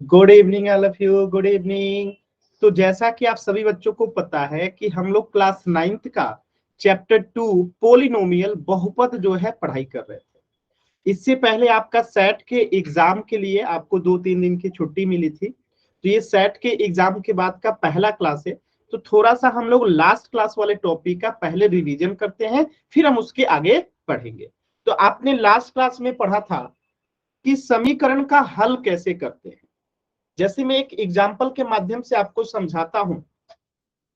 Good evening all of you, good evening. तो जैसा कि आप सभी बच्चों को पता है कि हम लोग क्लास 9th का चैप्टर 2 पोलिनोमियल बहुपद जो है पढ़ाई कर रहे थे। इससे पहले आपका सेट के एग्जाम के लिए आपको 2-3 दिन की छुट्टी मिली थी, तो ये सेट के एग्जाम के बाद का पहला क्लास है। तो थोड़ा सा हम लोग लास्ट क्लास वाले टॉपिक का पहले रिवीजन करते हैं, फिर हम उसके आगे पढ़ेंगे। तो आपने लास्ट क्लास में पढ़ा था कि समीकरण का हल कैसे करते हैं। जैसे मैं एक एग्जाम्पल के माध्यम से आपको समझाता हूं,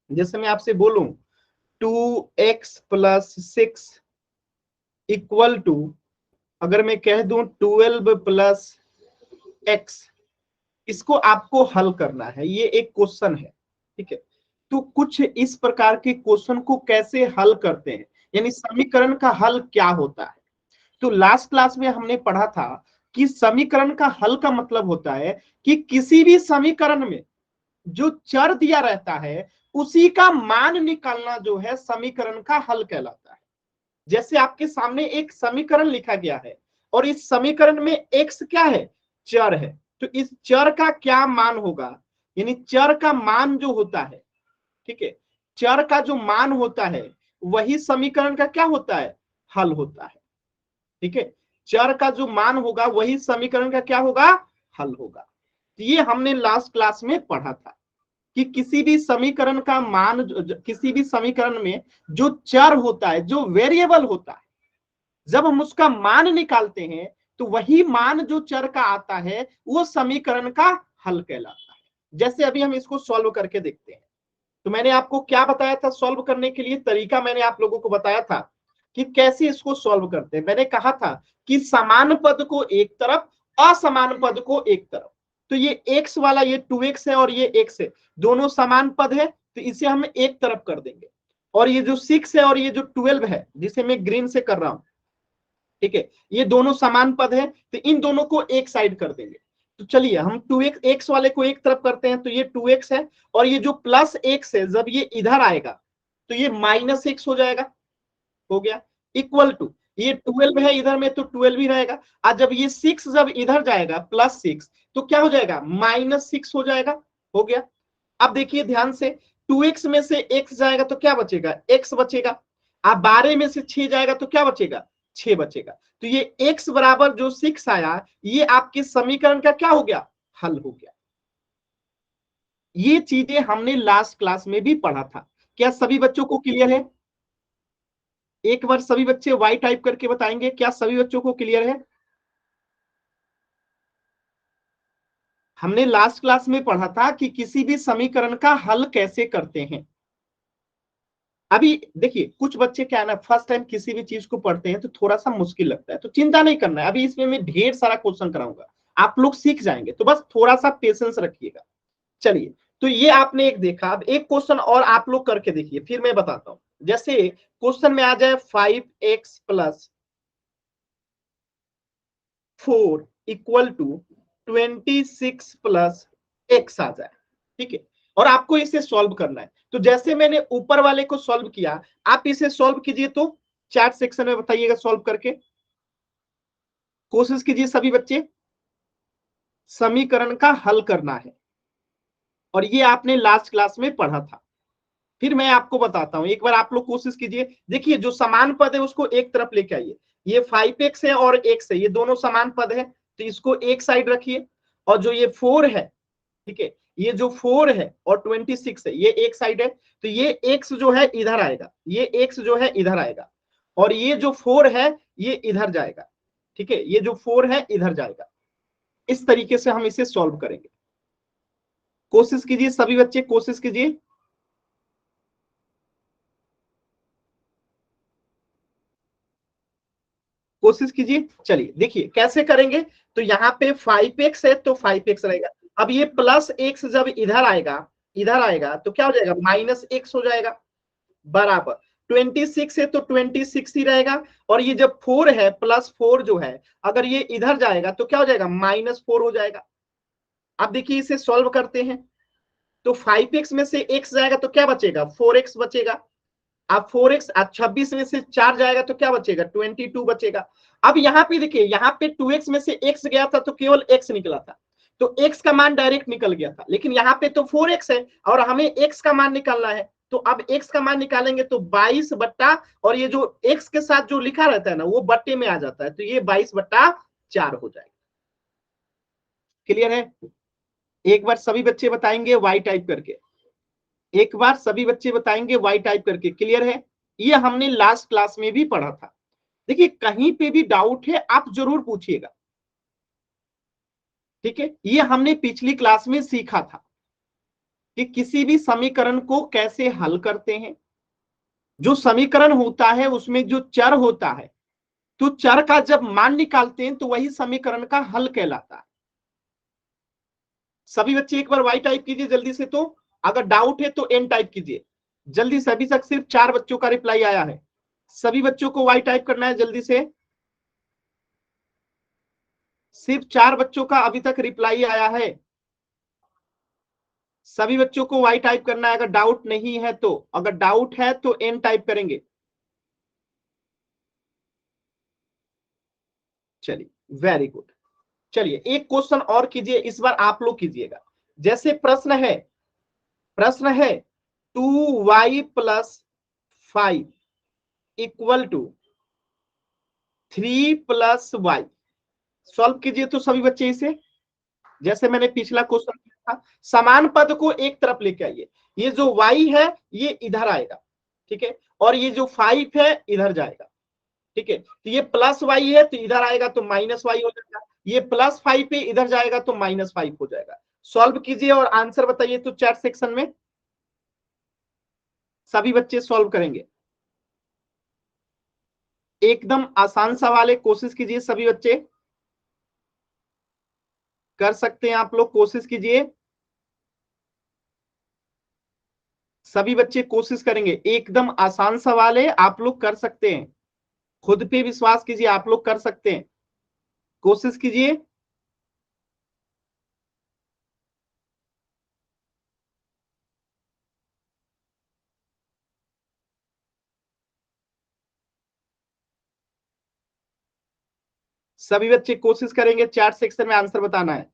जैसे मैं आपसे बोलूं 2x + 6 इक्वल टू, अगर मैं कह दूं 12 + x, इसको आपको हल करना है। ये एक क्वेश्चन है, ठीक है। तो कुछ इस प्रकार के क्वेश्चन को कैसे हल करते हैं, यानी समीकरण का हल क्या होता है। तो लास्ट क्लास में हमने पढ़ा था कि समीकरण का हल का मतलब होता है कि किसी भी समीकरण में जो चर दिया रहता है उसी का मान निकालना जो है समीकरण का हल कहलाता है। जैसे आपके सामने एक समीकरण लिखा गया है और इस समीकरण में x क्या है, चर है। तो इस चर का क्या मान होगा, यानी चर का मान जो होता है, ठीक है, चर का जो मान होता है वही समीकरण का क्या होता है, हल होता है। ठीक है, चर का जो मान होगा वही समीकरण का क्या होगा, हल होगा। तो ये हमने लास्ट क्लास में पढ़ा था कि किसी भी समीकरण का मान, किसी भी समीकरण में जो चर होता है, जो वेरिएबल होता है, जब हम उसका मान निकालते हैं तो वही मान जो चर का आता है वो समीकरण का हल कहलाता है। जैसे अभी हम इसको सॉल्व करके देखते हैं। तो मैंने आपको क्या बताया था सॉल्व करने के लिए, तरीका मैंने आप लोगों को बताया था कि कैसे इसको सॉल्व करते हैं। मैंने कहा था कि समान पद को एक तरफ, असमान पद को एक तरफ। तो ये x वाला, ये 2x है और ये x है, दोनों समान पद है, तो इसे हम एक तरफ कर देंगे। और ये जो 6 है और ये जो 12 है, जिसे मैं ग्रीन से कर रहा हूं, ठीक है, ये दोनों समान पद है, तो इन दोनों को एक साइड कर देंगे। तो चलिए हम 2x, x वाले को एक तरफ करते हैं, तो ये 2x है और ये जो प्लस x है जब ये इधर आएगा तो ये -x हो जाएगा, हो गया। इक्वल टू, ये 12 है इधर में तो 12 ही रहेगा। और जब ये 6 जब इधर जाएगा +6 तो क्या हो जाएगा, -6 हो जाएगा, हो गया। अब देखिए ध्यान से, 2x में से x जाएगा तो क्या बचेगा, x बचेगा। अब 12 में से 6 जाएगा तो क्या बचेगा, 6 बचेगा। तो ये x बराबर जो 6 आया, ये आपके समीकरण का क्या हो गया, हल हो गया। ये चीजें हमने लास्ट क्लास में भी पढ़ा था। क्या सभी बच्चों को क्लियर है? एक बार सभी बच्चे वाई टाइप करके बताएंगे, क्या सभी बच्चों को क्लियर है? हमने लास्ट क्लास में पढ़ा था कि किसी भी समीकरण का हल कैसे करते हैं। अभी देखिए कुछ बच्चे क्या है ना, फर्स्ट टाइम किसी भी चीज को पढ़ते हैं तो थोड़ा सा मुश्किल लगता है, तो चिंता नहीं करना है। अभी इसमें मैं ढेर सारा क्वेश्चन कराऊंगा, आप लोग सीख जाएंगे, तो बस थोड़ा सा पेशेंस रखिएगा। चलिए, तो ये आपने एक देखा। अब एक क्वेश्चन और आप लोग करके देखिए, फिर मैं बताता हूं। जैसे क्वेश्चन में आ जाए 5x + 4 इक्वल टू 26 + x आ जाए, ठीक है, और आपको इसे सॉल्व करना है। तो जैसे मैंने ऊपर वाले को सॉल्व किया, आप इसे सॉल्व कीजिए। तो चैट सेक्शन में बताइएगा सॉल्व करके, कोशिश कीजिए सभी बच्चे। समीकरण का हल करना है और ये आपने लास्ट क्लास में पढ़ा था। फिर मैं आपको बताता हूं, एक बार आप लोग कोशिश कीजिए। देखिए जो समान पद है उसको एक तरफ लेके आइए। ये 5x है और x है, ये दोनों समान पद है, तो इसको एक साइड रखिए। और जो ये 4 है, ठीक है, ये जो 4 है और 26 है, ये एक साइड है, तो ये x जो है इधर आएगा, ये x जो है इधर आएगा, और ये जो 4 है ये इधर जाएगा, ठीक है, ये जो 4 है इधर जाएगा। इस तरीके से हम इसे सॉल्व करेंगे। कोशिश कीजिए सभी बच्चे, कोशिश कीजिए। कोशिश कीजिए। चलिए देखिए कैसे करेंगे। तो यहाँ पे 5x है तो 5x रहेगा। अब ये +x जब इधर आएगा, इधर आएगा तो क्या हो जाएगा, -x हो जाएगा, बराबर 26 है तो 26 ही रहेगा। और ये जब 4 है, +4 जो है, अगर ये इधर जाएगा तो क्या हो जाएगा, -4 हो जाएगा। अब देखिए इसे सॉल्व करते हैं। तो 5x में से x जाएगा तो क्या बचेगा, 4x बचेगा। अब 4x, अब 26 में से 4 जाएगा तो क्या बचेगा, 22 बचेगा। अब यहाँ पे देखिए, यहाँ पे 2x में से x गया था तो केवल x निकला था, तो x का मान डायरेक्ट निकल गया था, लेकिन यहाँ पे तो 4x है और हमें x का मान निकालना है। तो अब x का मान निकालेंगे तो 22 बट्टा, और ये जो x के साथ जो लिखा रहता है ना वो बट्टे में आ जाता है, तो ये 22/4 हो जाएगा। क्लियर है? एक बार सभी बच्चे बताएंगे y टाइप करके, एक बार सभी बच्चे बताएंगे y टाइप करके। क्लियर है? ये हमने लास्ट क्लास में भी पढ़ा था। देखिए कहीं पे भी डाउट है आप जरूर पूछिएगा, ठीक है? ये हमने पिछली क्लास में सीखा था कि किसी भी समीकरण को कैसे हल करते हैं। जो समीकरण होता है उसमें जो चर होता है, तो चर का जब मान निकालते हैं तो वही समीकरण का हल कहलाता है। सभी बच्चे एक बार वाई टाइप कीजिए जल्दी से, तो अगर डाउट है तो एन टाइप कीजिए जल्दी से। अभी तक सिर्फ 4 बच्चों का रिप्लाई आया है, सभी बच्चों को वाई टाइप करना है जल्दी से। सिर्फ 4 बच्चों का अभी तक रिप्लाई आया है, सभी बच्चों को वाई टाइप करना है अगर डाउट नहीं है तो। अगर डाउट है तो एन टाइप करेंगे। चलिए वेरी गुड। चलिए एक क्वेश्चन और कीजिए, इस बार आप लोग कीजिएगा। जैसे प्रश्न है 2y+5 equal to 3+y। Solve कीजिए तो सभी बच्चे इसे, जैसे मैंने पिछला क्वेश्चन किया था। समान पद को एक तरफ लेके आइए, ये जो y है ये इधर आएगा, ठीक है, और ये जो 5 है इधर जाएगा, ठीक है। तो ये +y है तो इधर आएगा तो -y हो जाएगा, ये +5 पे इधर जाएगा तो -5 हो जाएगा। सॉल्व कीजिए और आंसर बताइए तो चैट सेक्शन में सभी बच्चे सॉल्व करेंगे। एकदम आसान सवाल है, कोशिश कीजिए सभी बच्चे, कर सकते हैं आप लोग, कोशिश कीजिए सभी बच्चे कोशिश करेंगे। एकदम आसान सवाल है, आप लोग कर सकते हैं, खुद पे विश्वास कीजिए, आप लोग कर सकते हैं, कोशिश कीजिए। सभी बच्चे कोशिश करेंगे, चैट सेक्शन में आंसर बताना है।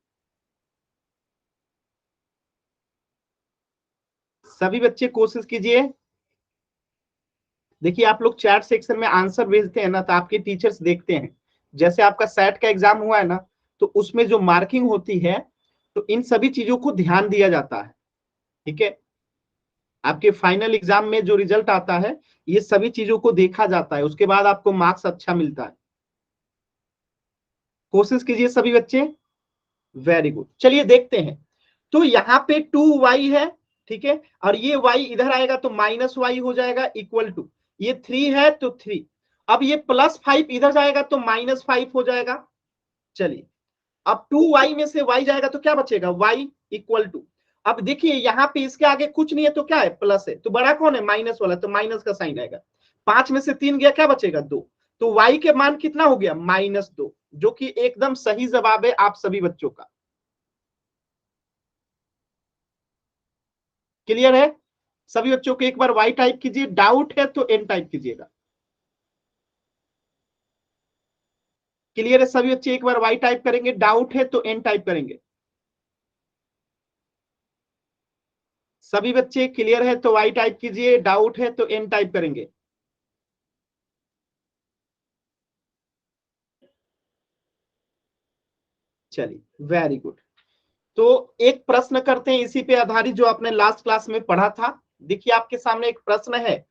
सभी बच्चे कोशिश कीजिए। देखिए आप लोग चैट सेक्शन में आंसर भेजते हैं ना तो आपके टीचर्स देखते हैं। जैसे आपका सेट का एग्जाम हुआ है ना, तो उसमें जो मार्किंग होती है तो इन सभी चीजों को ध्यान दिया जाता है, ठीक है। आपके फाइनल एग्जाम में जो रिजल्ट आता है ये सभी चीजों को देखा जाता है, उसके बाद आपको मार्क्स अच्छा मिलता है। कोशिश कीजिए सभी बच्चे, वेरी गुड। चलिए देखते हैं, तो यहाँ पे 2y है, ठीक है, और ये y इधर आएगा तो -y हो जाएगा इक्वल टू, ये 3 है तो 3, अब ये +5 इधर जाएगा तो -5 हो जाएगा। चलिए अब 2y में से y जाएगा तो क्या बचेगा, y इक्वल टू, अब देखिए यहाँ पे इसके आगे कुछ नहीं है तो क्या है, प्लस है, तो बड़ा कौन है, माइनस वाला, तो माइनस का साइन आएगा। 5 में से 3 गया, क्या बचेगा, 2, तो y के मान कितना हो गया, -2, जो कि एकदम सही जवाब है आप सभी बच्चों का। क्लियर है? सभी बच्चों को एक बार y टाइप कीजिए, डाउट है तो n टाइप कीजिएगा। क्लियर है सभी बच्चे, एक बार y टाइप करेंगे, डाउट है तो n टाइप करेंगे। सभी बच्चे क्लियर है तो y टाइप कीजिए, डाउट है तो n टाइप करेंगे। चलिए वेरी गुड। तो एक प्रश्न करते हैं इसी पे आधारित जो आपने लास्ट क्लास में पढ़ा था। देखिए आपके सामने एक प्रश्न है,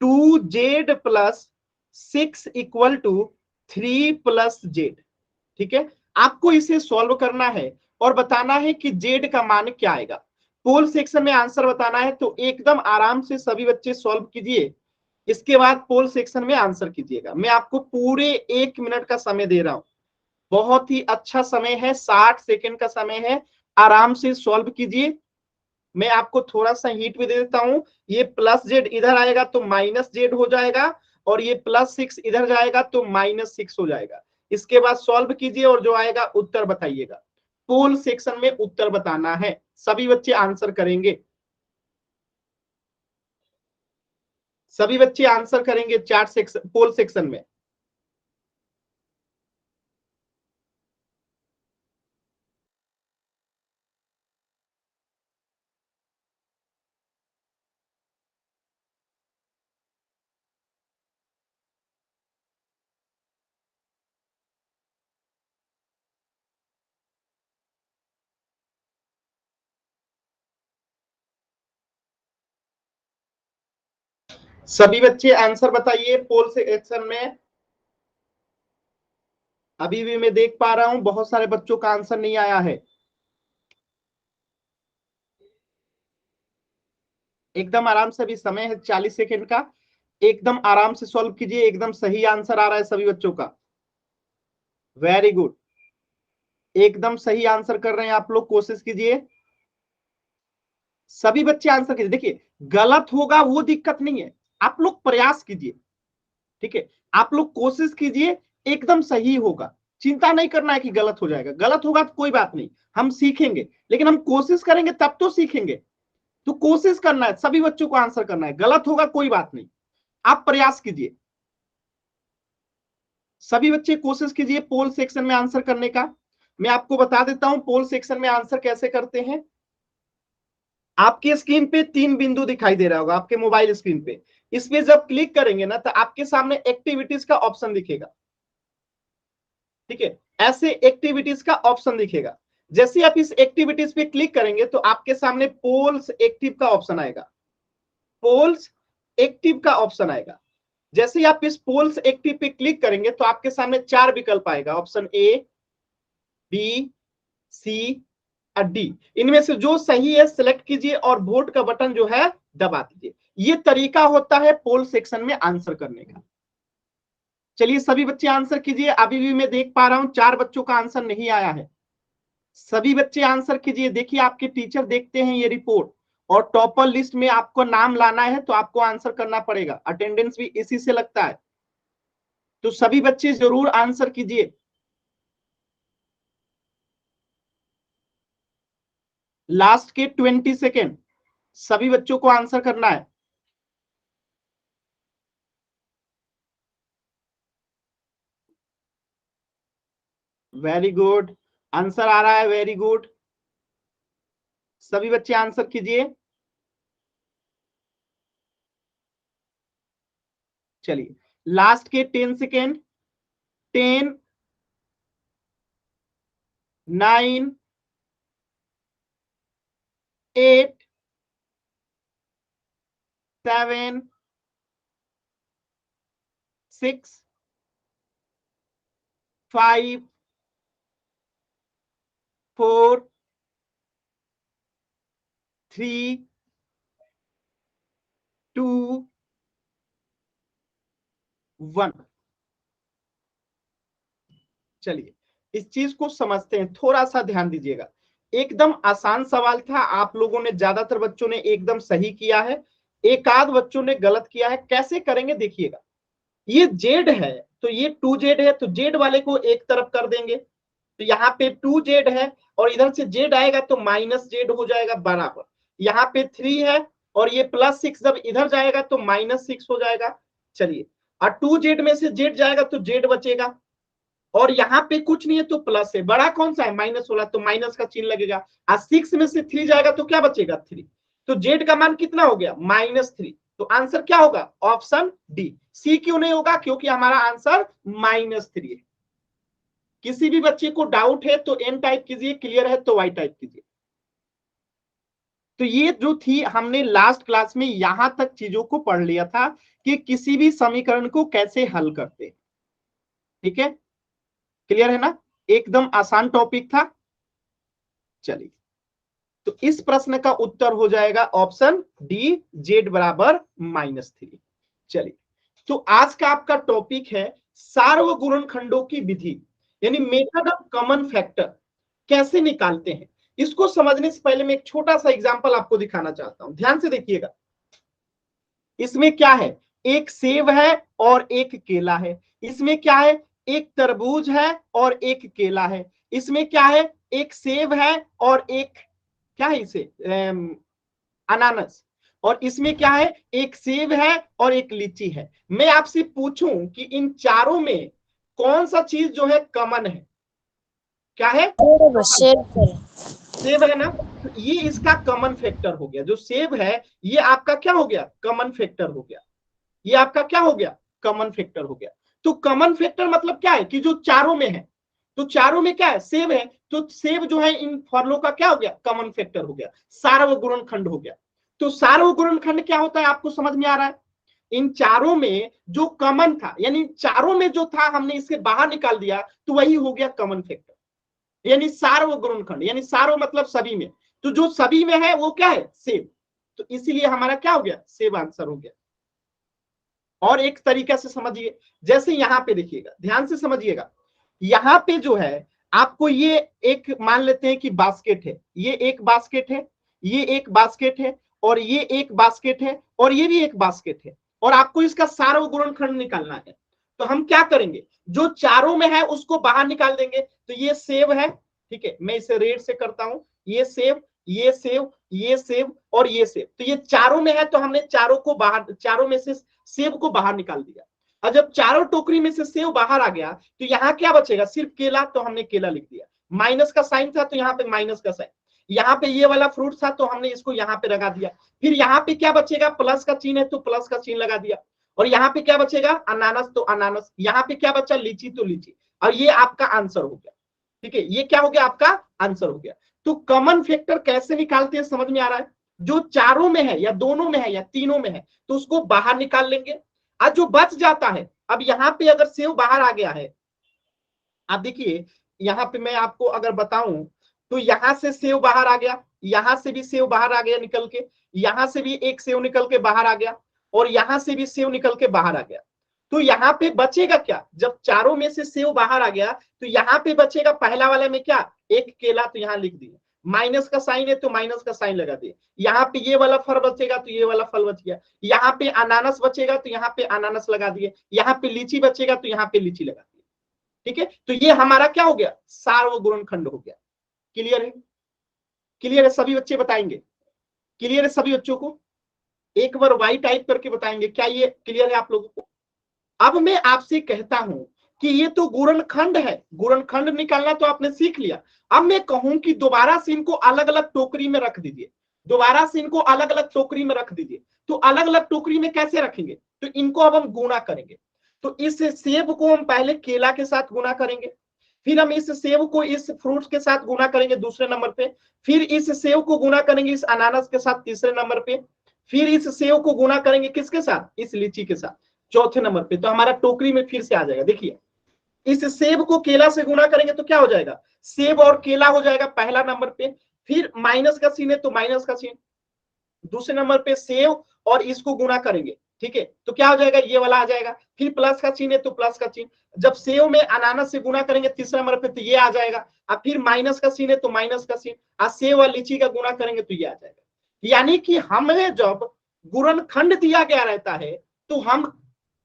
2z+6 इक्वल टू 3+z, ठीक है। आपको इसे सॉल्व करना है और बताना है कि z का मान क्या आएगा। पोल सेक्शन में आंसर बताना है, तो एकदम आराम से सभी बच्चे सॉल्व कीजिए, इसके बाद पोल सेक्शन में आंसर कीजिएगा। मैं आपको पूरे 1 मिनट का समय दे रहा हूं, बहुत ही अच्छा समय है, 60 सेकंड का समय है, आराम से सॉल्व कीजिए। मैं आपको थोड़ा सा हिंट भी दे देता हूं, ये +z इधर आएगा तो -z हो जाएगा, और ये +6 इधर जाएगा तो -6 हो जाएगा। इसके बाद सॉल्व कीजिए और जो आएगा उत्तर बताइएगा। पोल सेक्शन में उत्तर बताना है, सभी बच्चे आंसर करेंगे, सभी बच्चे आंसर करेंगे चैट सेक्शन, पोल सेक्शन में। सभी बच्चे आंसर बताइए पोल सेक्शन में। अभी भी मैं देख पा रहा हूं बहुत सारे बच्चों का आंसर नहीं आया है। एकदम आराम से, अभी समय है 40 सेकेंड का, एकदम आराम से सॉल्व कीजिए। एकदम सही आंसर आ रहा है सभी बच्चों का, वेरी गुड, एकदम सही आंसर कर रहे हैं आप लोग। कोशिश कीजिए, सभी बच्चे आंसर कीजिए। देखिए गलत होगा वो दिक्कत नहीं है, आप लोग प्रयास कीजिए, ठीक है, आप लोग कोशिश कीजिए, एकदम सही होगा। चिंता नहीं करना है कि गलत हो जाएगा, गलत होगा तो कोई बात नहीं, हम सीखेंगे, लेकिन हम कोशिश करेंगे तब तो सीखेंगे। तो कोशिश करना है, सभी बच्चों को आंसर करना है, गलत होगा कोई बात नहीं, आप प्रयास कीजिए। सभी बच्चे कोशिश कीजिए पोल सेक्शन में आंसर करने का। मैं आपको बता देता हूं पोल सेक्शन में आंसर कैसे करते हैं। आपके स्क्रीन पे 3 बिंदु दिखाई दे रहा होगा, आपके मोबाइल स्क्रीन पे। इस पे जब क्लिक करेंगे ना तो आपके सामने एक्टिविटीज का ऑप्शन दिखेगा, ठीक है, ऐसे एक्टिविटीज का ऑप्शन दिखेगा। जैसे आप इस एक्टिविटीज पे क्लिक करेंगे तो आपके सामने पोल्स एक्टिव का ऑप्शन आएगा, पोल्स एक्टिव का ऑप्शन आएगा। जैसे ही आप इस पोल्स एक्टिव पे क्लिक करेंगे तो आपके सामने 4 विकल्प आएगा, ऑप्शन ए, बी, सी और डी। इनमें से जो सही है सिलेक्ट कीजिए और वोट का बटन जो है दबा दीजिए। ये तरीका होता है पोल सेक्शन में आंसर करने का। चलिए सभी बच्चे आंसर कीजिए। अभी भी मैं देख पा रहा हूं 4 बच्चों का आंसर नहीं आया है। सभी बच्चे आंसर कीजिए। देखिए आपके टीचर देखते हैं ये रिपोर्ट, और टॉपर लिस्ट में आपको नाम लाना है तो आपको आंसर करना पड़ेगा, अटेंडेंस भी इसी से लगता है। तो सभी बच्चे जरूर आंसर कीजिए। लास्ट के 20 सेकेंड, सभी बच्चों को आंसर करना है। वेरी गुड, आंसर आ रहा है, वेरी गुड, सभी बच्चे आंसर कीजिए। चलिए लास्ट के 10 सेकेंड, 10, 9, 8, 7, 6, 5, 4, 3, 2, 1। चलिए इस चीज को समझते हैं, थोड़ा सा ध्यान दीजिएगा। एकदम आसान सवाल था, आप लोगों ने, ज्यादातर बच्चों ने एकदम सही किया है, एक आध बच्चों ने गलत किया है। कैसे करेंगे देखिएगा, ये जेड है तो ये 2z है, तो जेड वाले को एक तरफ कर देंगे, तो यहाँ पे 2z है और इधर से z आएगा तो -z हो जाएगा बराबर। यहाँ पे 3 है और ये +6 जब इधर जाएगा तो -6 हो जाएगा। चलिए, और 2z में से z जाएगा तो z बचेगा, और यहाँ पे कुछ नहीं है तो प्लस है, बड़ा कौन सा है माइनस वाला, तो माइनस का चिन्ह लगेगा। और 6 में से 3 जाएगा तो क्या बचेगा 3, तो जेड का मान कितना हो गया -3। तो आंसर क्या होगा, ऑप्शन डी। सी क्यों नहीं होगा, क्योंकि हमारा आंसर -3 है। किसी भी बच्चे को डाउट है तो एन टाइप कीजिए, क्लियर है तो वाई टाइप कीजिए। तो ये जो थी, हमने लास्ट क्लास में यहां तक चीजों को पढ़ लिया था कि किसी भी समीकरण को कैसे हल करते, ठीक है, क्लियर है ना, एकदम आसान टॉपिक था। चलिए, तो इस प्रश्न का उत्तर हो जाएगा ऑप्शन डी, जेड बराबर -3। चलिए, तो आज का आपका टॉपिक है सार्वगुणनखंडों की विधि, यानी मेथड ऑफ कॉमन फैक्टर, कैसे निकालते हैं। इसको समझने से पहले मैं एक छोटा सा एग्जांपल आपको दिखाना चाहता हूं, ध्यान से देखिएगा। इसमें क्या है, एक सेब है और एक केला है। इसमें क्या है, एक तरबूज है और एक केला है। इसमें क्या है, एक सेब है और एक, क्या है इसे, अनानास। और इसमें क्या है, एक सेब है और एक लीची है। मैं आपसे पूछूं कि इन चारों में कौन सा चीज जो है कॉमन है, क्या है, सेब है ना, तो ये इसका कॉमन फैक्टर हो गया। जो सेब है ये आपका क्या हो गया, कॉमन फैक्टर हो गया। ये आपका क्या हो गया, कॉमन फैक्टर हो गया। तो कॉमन फैक्टर मतलब क्या है कि जो चारों में है, तो चारों में क्या है, सेब है, तो सेब जो है इन फलों का क्या हो गया, कॉमन फैक्टर हो गया, सार्वगुणनखंड हो गया। तो सार्वगुणनखंड क्या होता है आपको समझ में आ रहा है। इन चारों में जो कॉमन था, यानी चारों में जो था हमने इसके बाहर निकाल दिया, तो वही हो गया कॉमन फैक्टर, यानी सार्वगुणनखंड, यानी सार्व मतलब सभी में, तो जो सभी में है वो क्या है, सेव। तो इसीलिए हमारा क्या हो गया, सेव आंसर हो गया। और एक तरीका से समझिए, जैसे यहां पे देखिएगा, ध्यान से समझिएगा, यहां पे जो है आपको ये एक मान लेते हैं कि बास्केट है, ये एक बास्केट है, ये एक बास्केट है, और ये एक बास्केट है, और ये भी एक बास्केट है, और आपको इसका सार्वगुणनखंड निकालना है। तो हम क्या करेंगे, जो चारों में है उसको बाहर निकाल देंगे। तो ये सेव है, ठीक है, मैं इसे रेड से करता हूं, ये सेव, ये सेव, ये सेव और ये सेव, तो ये चारों में है, तो हमने चारों को बाहर, चारों में से सेब को बाहर निकाल दिया। और जब चारों टोकरी में से सेब बाहर आ गया, तो यहाँ क्या बचेगा, सिर्फ केला, तो हमने केला लिख दिया। माइनस का साइन था तो यहाँ पे माइनस का साइन, यहाँ पे ये वाला फ्रूट था तो हमने इसको यहाँ पे लगा दिया। फिर यहाँ पे क्या बचेगा, प्लस का चिन्ह है तो प्लस का चिन्ह लगा दिया। और यहाँ पे क्या बचेगा, अनानस तो अनानस, यहाँ पे क्या बचा, लीची तो लीची। और ये आपका आंसर हो गया, ठीक है, ये क्या हो गया, आपका आंसर हो गया। तो कॉमन फैक्टर कैसे निकालते हैं, समझ में आ रहा है, जो चारों में है या दोनों में है या तीनों में है तो उसको बाहर निकाल लेंगे। आज जो बच जाता है, अब यहाँ पे अगर सेव बाहर आ गया है, आप देखिए यहाँ पे मैं आपको अगर बताऊं, तो यहां से सेव बाहर आ गया, यहां से भी सेव बाहर आ गया निकल के, यहां से भी एक सेव निकल के बाहर आ गया, और यहां से भी सेव निकल के बाहर आ गया। तो यहाँ पे बचेगा क्या, जब चारों में से सेव बाहर आ गया, तो यहाँ पे बचेगा पहला वाले में क्या, एक केला, तो यहाँ लिख दिया, माइनस का साइन है तो माइनस का साइन लगा दिए। यहाँ पे ये वाला फल बचेगा तो ये वाला फल बच गया, यहाँ पे अनानस बचेगा तो यहाँ पे अनानस लगा दिए, यहाँ पे लीची बचेगा तो यहाँ पे लीची लगा दिए। ठीक है, तो ये हमारा क्या हो गया, सार्वगुणनखंड हो गया। क्लियर है, क्लियर है, सभी बच्चे बताएंगे, क्लियर है सभी बच्चों को, एक बार वाई टाइप करके बताएंगे, क्या ये क्लियर है आप लोगों को। अब मैं आपसे कहता हूं कि ये तो गुणनखंड है, गुणनखंड निकालना तो आपने सीख लिया। अब मैं कहूं कि दोबारा से इनको अलग अलग टोकरी में रख दीजिए, दोबारा से इनको अलग अलग टोकरी में रख दीजिए। तो अलग अलग टोकरी में कैसे रखेंगे, तो इनको अब हम गुणा करेंगे। तो इस सेब को हम पहले केला के साथ गुणा करेंगे, फिर हम इस सेब को इस फ्रूट के साथ गुणा करेंगे दूसरे नंबर पे, फिर इस सेब को गुणा करेंगे इस अनानास के साथ तीसरे नंबर पे, फिर इस सेब को गुणा करेंगे किसके साथ, इस लीची के साथ चौथे नंबर पे। तो हमारा टोकरी में फिर से आ जाएगा, देखिए इस सेब को केला से गुणा करेंगे तो क्या हो जाएगा, सेब और केला हो जाएगा पहला नंबर पे, फिर माइनस का सीन है तो माइनस का सीन, दूसरे नंबर पे सेब और इसको गुणा करेंगे, ठीक है, तो क्या हो जाएगा, ये वाला आ जाएगा, फिर प्लस का चिन्ह है तो प्लस का चिन्ह, जब सेब में अनानास से गुणा करेंगे तीसरे नंबर पे तो ये आ जाएगा, अब फिर माइनस का चिन्ह है तो माइनस का चिन्ह, और सेब और लीची का गुणा करेंगे तो ये आ जाएगा। यानी कि हमें जब गुणनखंड दिया गया रहता है तो हम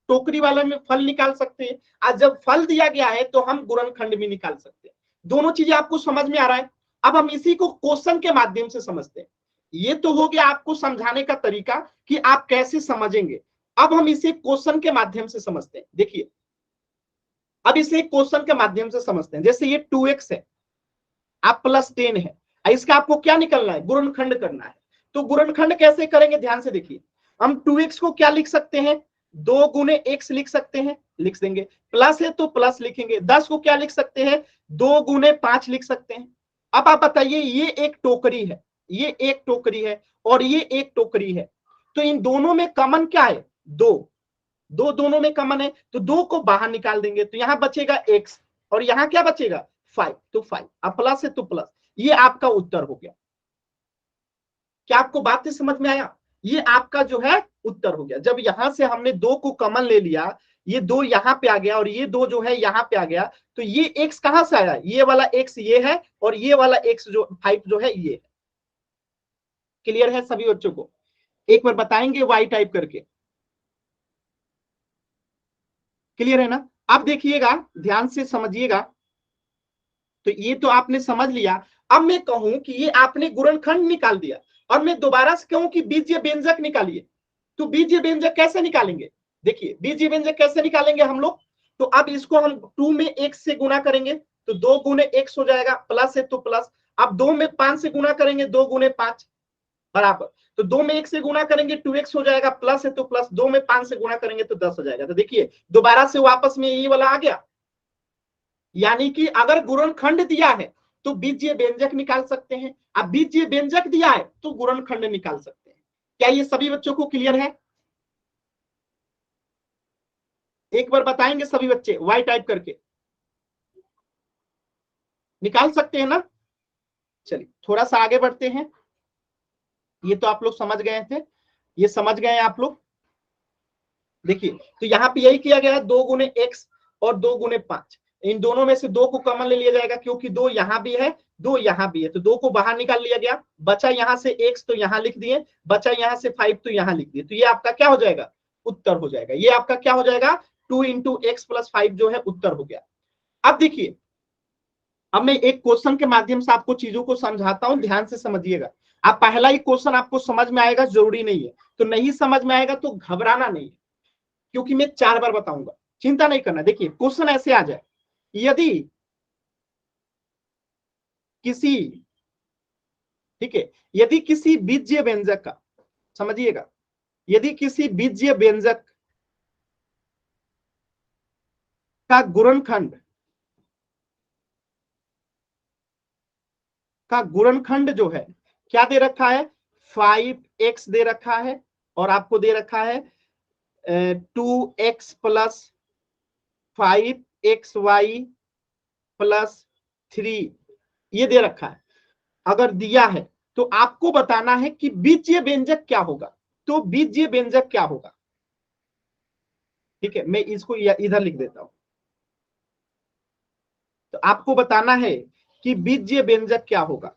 टोकरी वाले में फल निकाल सकते हैं, और जब फल दिया गया है तो हम गुणनखंड भी निकाल सकते हैं। दोनों चीजें आपको समझ में आ रहा है। अब हम इसी को क्वेश्चन के माध्यम से समझते हैं। ये तो हो गया आपको समझाने का तरीका कि आप कैसे समझेंगे। अब हम इसे क्वेश्चन के माध्यम से समझते हैं। देखिए अब इसे क्वेश्चन के माध्यम से समझते हैं। जैसे ये 2x है, आप प्लस 10 है, इसका आपको क्या निकलना है, गुणनखंड करना है। तो गुणनखंड कैसे करेंगे, ध्यान से देखिए। हम 2x को क्या लिख सकते हैं, 2 गुने x लिख सकते हैं, लिख देंगे, प्लस है तो प्लस लिखेंगे। 10 को क्या लिख सकते हैं, 2 गुने 5 लिख सकते हैं। अब आप बताइए, ये एक टोकरी है, ये एक टोकरी है और ये एक टोकरी है, तो इन दोनों में कॉमन क्या है, 2, दो दोनों में कॉमन है, तो 2 को बाहर निकाल देंगे तो यहां बचेगा x, और यहां क्या बचेगा 5, तो 5, अब प्लस है तो प्लस। ये आपका उत्तर हो गया। क्या आपको बात समझ में आया, ये आपका जो है उत्तर हो गया। जब यहां से हमने 2 को कॉमन ले लिया, ये 2 यहां पे आ गया और ये 2 जो है यहां पे आ गया, तो ये x कहां से आया, ये वाला x ये है, और ये वाला x जो 5 जो है ये है। क्लियर है सभी बच्चों को, एक बार बताएंगे y टाइप करके, क्लियर है ना। अब देखिएगा ध्यान से समझिएगा, तो ये तो आपने समझ लिया। अब मैं कहूं कि ये आपने गुणनखंड निकाल दिया, और मैं दोबारा से कहूं कि बीजीय व्यंजक निकालिए, तो बीजीय व्यंजक कैसे निकालेंगे, देखिए बीजीय व्यंजक कैसे निकालेंगे हम लोग। तो अब इसको हम 2 में x से गुणा करेंगे तो 2 गुने x हो जाएगा, प्लस है तो प्लस। अब 2 में 5 से गुणा करेंगे, 2 गुने 5 बराबर, तो 2 में 1 से गुणा करेंगे 2x हो जाएगा, प्लस है तो प्लस, 2 में 5 से गुणा करेंगे तो 10 हो जाएगा। तो देखिए दोबारा से वापस में ये वाला आ गया। यानी कि अगर गुणनखंड दिया है तो बीजीय व्यंजक निकाल सकते हैं, अब बीजीय व्यंजक दिया है तो गुणनखंड निकाल सकते हैं। क्या ये सभी बच्चों को क्लियर है, एक बार बताएंगे सभी बच्चे, वाई टाइप करके निकाल सकते हैं ना? चलिए थोड़ा सा आगे बढ़ते हैं। ये तो आप लोग समझ गए थे, ये समझ गए आप लोग। देखिए तो यहाँ पे यही किया गया है, 2 गुने एक्स और 2 गुने 5। इन दोनों में से 2 को कॉमन ले लिया जाएगा, क्योंकि 2 यहाँ भी है 2 यहाँ भी है, तो 2 को बाहर निकाल लिया गया। बचा यहाँ से x तो यहाँ लिख दिए, बचा यहाँ से 5 तो यहाँ लिख दिए, तो ये आपका क्या हो जाएगा? उत्तर हो जाएगा। ये आपका क्या हो जाएगा? 2 इंटू एक्स प्लस 5 जो है उत्तर हो गया। अब देखिए, अब मैं एक क्वेश्चन के माध्यम से आपको चीजों को समझाता हूं, ध्यान से समझिएगा। आप पहला ही क्वेश्चन आपको समझ में आएगा जरूरी नहीं है, तो नहीं समझ में आएगा तो घबराना नहीं है, क्योंकि मैं 4 बार बताऊंगा, चिंता नहीं करना। देखिए क्वेश्चन ऐसे आ जाए, यदि किसी, ठीक है, यदि किसी बीजीय व्यंजक का, समझिएगा, यदि किसी बीजीय व्यंजक का गुणनखंड जो है क्या दे रखा है? 5x दे रखा है, और आपको दे रखा है 2x प्लस 5xy प्लस 3, ये दे रखा है। अगर दिया है तो आपको बताना है कि बीजीय व्यंजक क्या होगा। तो बीजीय व्यंजक क्या होगा? ठीक है, मैं इसको इधर लिख देता हूं। तो आपको बताना है कि बीजीय व्यंजक क्या होगा।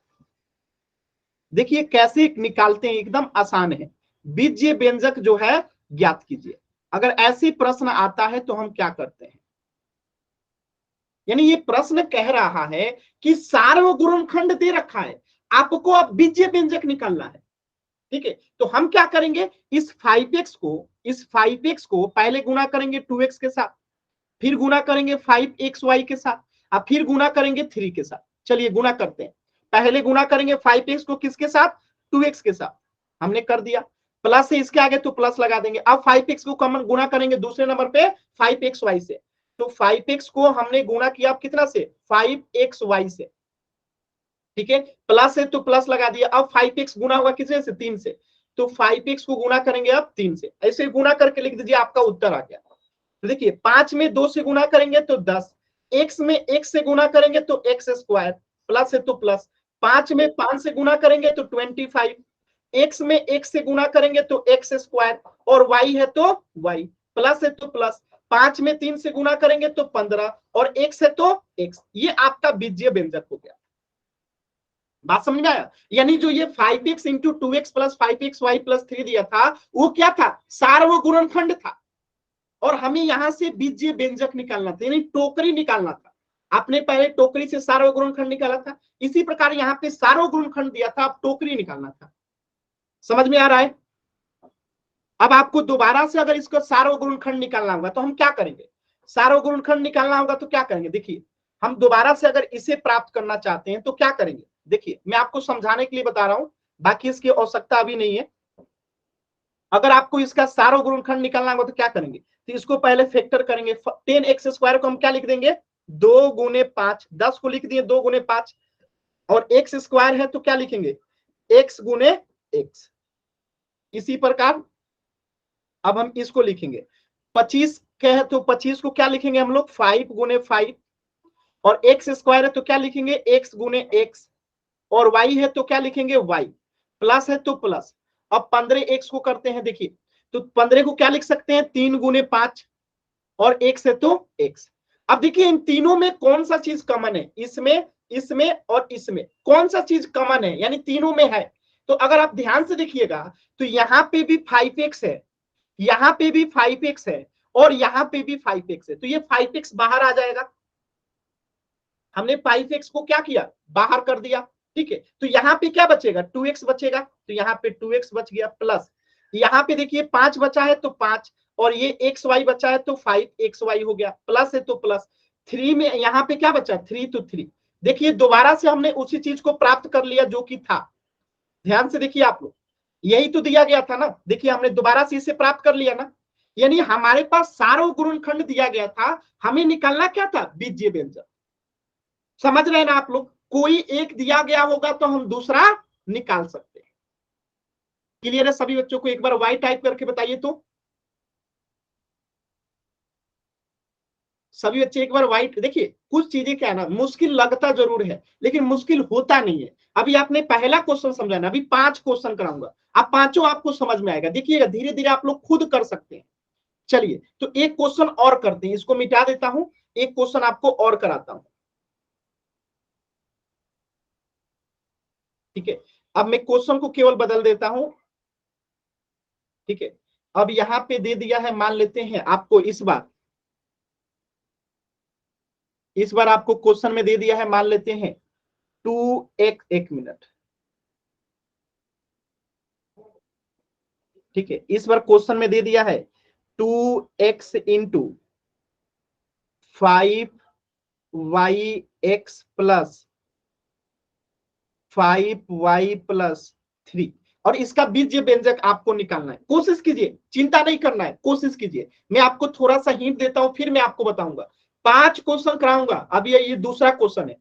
देखिए कैसे निकालते हैं, एकदम आसान है। बीजीय व्यंजक जो है ज्ञात कीजिए। अगर ऐसी प्रश्न आता है तो हम क्या करते हैं, यानी ये प्रश्न कह रहा है कि सार्वगुणनखंड दे रखा है, आपको अब बीजीय व्यंजक निकालना है। ठीक है, तो हम क्या करेंगे, इस 5x को पहले गुना करेंगे 2x के साथ, फिर गुना करेंगे 5xy के साथ, अब फिर गुना करेंगे 3 के साथ। चलिए गुना करते हैं। पहले गुना करेंगे 5x को किसके साथ? 2x के साथ, हमने कर दिया। प्लस से इसके आगे तो प्लस लगा देंगे। अब 5x को कॉमन गुना करेंगे दूसरे नंबर पे 5xy से, तो 5x को हमने गुना किया कितना से? 5xy से। ठीक है, प्लस है तो प्लस लगा दिया। अब 5x गुना हुआ किससे से? 3 से, तो 5x को गुना करेंगे अब 3 से। ऐसे गुना करके लिख दीजिए, आपका उत्तर आ गया। तो देखिए 5 में 2 से गुना करेंगे तो 10, x में x से गुना करेंगे तो x स्क्वायर, प्लस है तो प्लस, 5 में 5 से गुना करेंगे तो 25, x में x से गुना करेंगे तो x स्क्वायर, और y है तो y, प्लस है तो प्लस, 5 में 3 से गुना करेंगे तो 15, और x है तो x। ये आपका बीजीय व्यंजक हो गया। बात समझ में आया? यानी जो ये 5x into 2x plus 5xy plus 3 दिया था, वो क्या था? सार्वगुणनखंड था, और हमें यहां से बीजीय व्यंजक निकालना था, यानी टोकरी निकालना था। आपने पहले टोकरी से सार्वगुणनखंड निकाला था, इसी प्रकार यहाँ पे सार्वगुणनखंड दिया था, अब टोकरी निकालना था। समझ में आ रहा है? अब आपको दोबारा से अगर इसको सार्वगुणनखंड निकालना होगा तो हम क्या करेंगे? सार्वगुणनखंड निकालना होगा तो क्या करेंगे? देखिए हम दोबारा से अगर इसे प्राप्त करना चाहते हैं तो क्या करेंगे? देखिए मैं आपको समझाने के लिए बता रहा हूं, बाकी इसकी आवश्यकता अभी नहीं है। अगर आपको इसका सार्वगुणनखंड निकालना होगा तो क्या करेंगे? तो इसको पहले फैक्टर करेंगे। 10x स्क्वायर को हम क्या लिख देंगे? 2 गुने 5, 10 को लिख दिए 2 गुने 5, और x स्क्वायर है तो क्या लिखेंगे? x गुने x। इसी प्रकार अब हम इसको लिखेंगे 25 के है तो 25 को क्या लिखेंगे हम लोग? 5 गुने 5, और x स्क्वायर है तो क्या लिखेंगे? x गुने x, और y है तो क्या लिखेंगे? y, प्लस है तो प्लस। अब 15x को करते हैं, देखिए तो 15 को क्या लिख सकते हैं? 3 गुने 5, और x है तो x। अब देखिए इन तीनों में कौन सा चीज कॉमन है? इसमें, इसमें और इसमें कौन सा चीज कॉमन है? यानी तीनों में है। तो अगर आप ध्यान से देखिएगा तो यहाँ पे भी 5x है, यहाँ पे भी 5x है, और यहाँ पे भी 5x है, तो ये 5x बाहर आ जाएगा। हमने 5x को क्या किया? बाहर कर दिया। ठीक है, तो यहाँ पे क्या बचेगा? 2x बचेगा, तो यहाँ पे 2x बच गया, प्लस यहाँ पे देखिए 5 बचा है तो 5, और ये xy बचा है तो 5xy हो गया, प्लस है तो प्लस। 3 में यहाँ पे क्या बचा? 3 तो 3। देखिए दोबारा से हमने उसी चीज को प्राप्त कर लिया जो कि था। ध्यान से देखिए आप लोग, यही तो दिया गया था ना। देखिए हमने दोबारा से इसे प्राप्त कर लिया ना, यानी हमारे पास सार्वगुणनखंड दिया गया था, हमें निकालना क्या था? बीजीय व्यंजक। समझ रहे हैं ना आप लोग? कोई एक दिया गया होगा तो हम दूसरा निकाल सकते हैं। क्लियर है सभी बच्चों को? एक बार वाई टाइप करके बताइए तो। सभी बच्चे एक बार वाइट देखिए, कुछ चीजें क्या है ना, मुश्किल लगता जरूर है लेकिन मुश्किल होता नहीं है। अभी आपने पहला क्वेश्चन समझा ना, अभी 5 क्वेश्चन कराऊंगा, आप पांचों आपको समझ में आएगा। देखिएगा धीरे धीरे आप लोग खुद कर सकते हैं। चलिए तो एक क्वेश्चन और करते हैं, इसको मिटा देता हूं, एक क्वेश्चन आपको और कराता हूं। ठीक है, अब मैं क्वेश्चन को केवल बदल देता हूं। ठीक है, अब यहां पे दे दिया है, मान लेते हैं आपको इस बार आपको क्वेश्चन में दे दिया है, मान लेते हैं 2x, एक मिनट। ठीक है, इस बार क्वेश्चन में दे दिया है 2x into 5y x plus 5y+3, और इसका बीजीय व्यंजक आपको निकालना है। कोशिश कीजिए, चिंता नहीं करना है, कोशिश कीजिए। मैं आपको थोड़ा सा हिंट देता हूं, फिर मैं आपको बताऊंगा। 5 क्वेश्चन कराऊंगा, अब ये दूसरा क्वेश्चन है।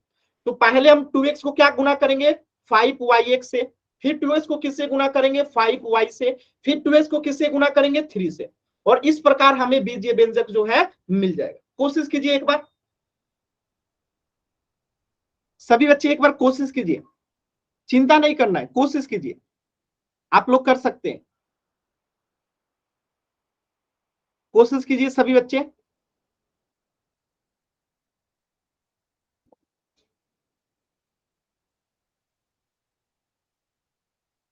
तो पहले हम 2x को क्या गुना करेंगे, 5y से, फिर 2x को किससे गुना करेंगे, 5y से, फिर 2x को किससे गुना करेंगे, 3 से, और इस प्रकार हमें बीजीय व्यंजक जो है मिल जाएगा। कोशिश कीजिए एक बार, सभी बच्चे एक बार कोशिश कीजिए, चिंता नहीं करना है, कोशिश कीजिए, आप लोग कर सकते हैं। कोशिश कीजिए सभी बच्चे।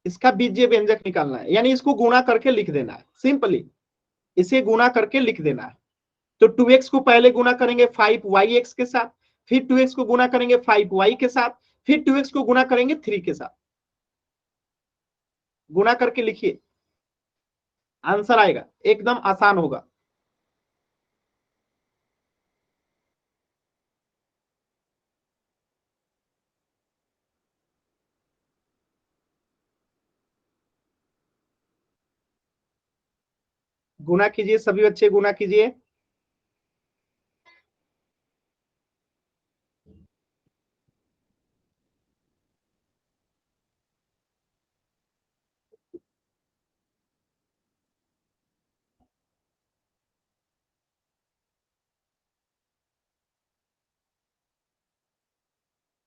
इसका बीजीय व्यंजक निकालना है, यानी इसको गुणा करके लिख देना है, सिंपली इसे गुणा करके लिख देना है। तो 2x को पहले गुणा करेंगे 5y(x) के साथ, फिर 2x को गुणा करेंगे 5y के साथ, फिर 2x को गुणा करेंगे 3 के साथ। गुणा करके लिखिए, आंसर आएगा, एकदम आसान होगा। गुणा कीजिए सभी बच्चे, गुणा कीजिए।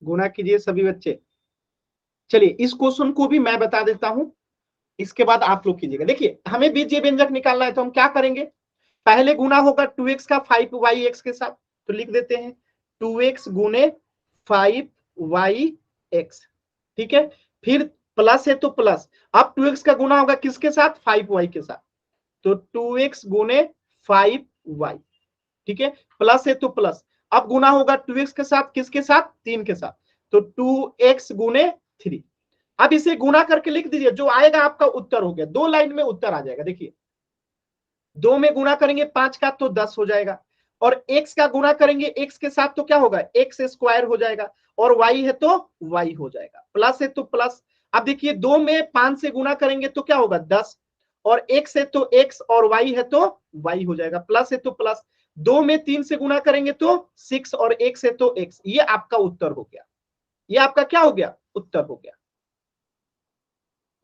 गुणा कीजिए सभी बच्चे। चलिए इस क्वेश्चन को भी मैं बता देता हूं, इसके बाद आप लोग कीजिएगा। देखिए हमें बीजीय व्यंजक निकालना है, तो हम क्या करेंगे, पहले गुना होगा 2x का 5y(x) के साथ, तो लिख देते हैं 2x गुने 5y(x). ठीक है, फिर प्लस है तो प्लस, अब 2x का गुना होगा किसके साथ, 5y के साथ, तो 2x गुने 5y। ठीक है, प्लस है तो प्लस, अब गुना होगा 2x के साथ किसके साथ, 3 के साथ, तो 2x गुने 3। अब इसे गुना करके लिख दीजिए, जो आएगा आपका उत्तर हो गया, 2 लाइन में उत्तर आ जाएगा। देखिए 2 में गुना करेंगे 5 का तो 10 हो जाएगा, और x का गुना करेंगे x के साथ तो क्या होगा, x स्क्वायर हो जाएगा, और y है तो y हो जाएगा, प्लस है तो प्लस। अब देखिए 2 में 5 से गुना करेंगे तो क्या होगा 10, और x है तो x, और y है तो y हो जाएगा, प्लस है तो प्लस। 2 में 3 से गुना करेंगे तो 6, और x है तो x। ये आपका उत्तर हो गया, ये आपका क्या हो गया, उत्तर हो गया।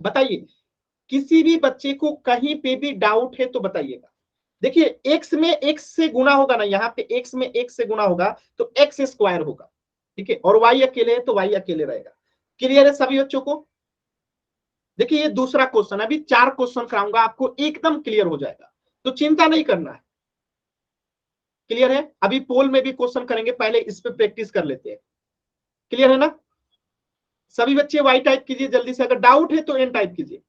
बताइए, किसी भी बच्चे को कहीं पे भी डाउट है तो बताइएगा। देखिए x में x से गुना होगा ना, यहाँ पे x में x से गुना होगा तो x स्क्वायर होगा। ठीक है, और y अकेले है तो y अकेले रहेगा। क्लियर है सभी बच्चों को। देखिए ये दूसरा क्वेश्चन, अभी 4 क्वेश्चन कराऊंगा, आपको एकदम क्लियर हो जाएगा, तो चिंता नहीं करना है। क्लियर है, अभी पोल में भी क्वेश्चन करेंगे, पहले इस पे प्रैक्टिस कर लेते हैं। क्लियर है ना, सभी बच्चे वाई टाइप कीजिए जल्दी से, अगर डाउट है तो एन टाइप कीजिए।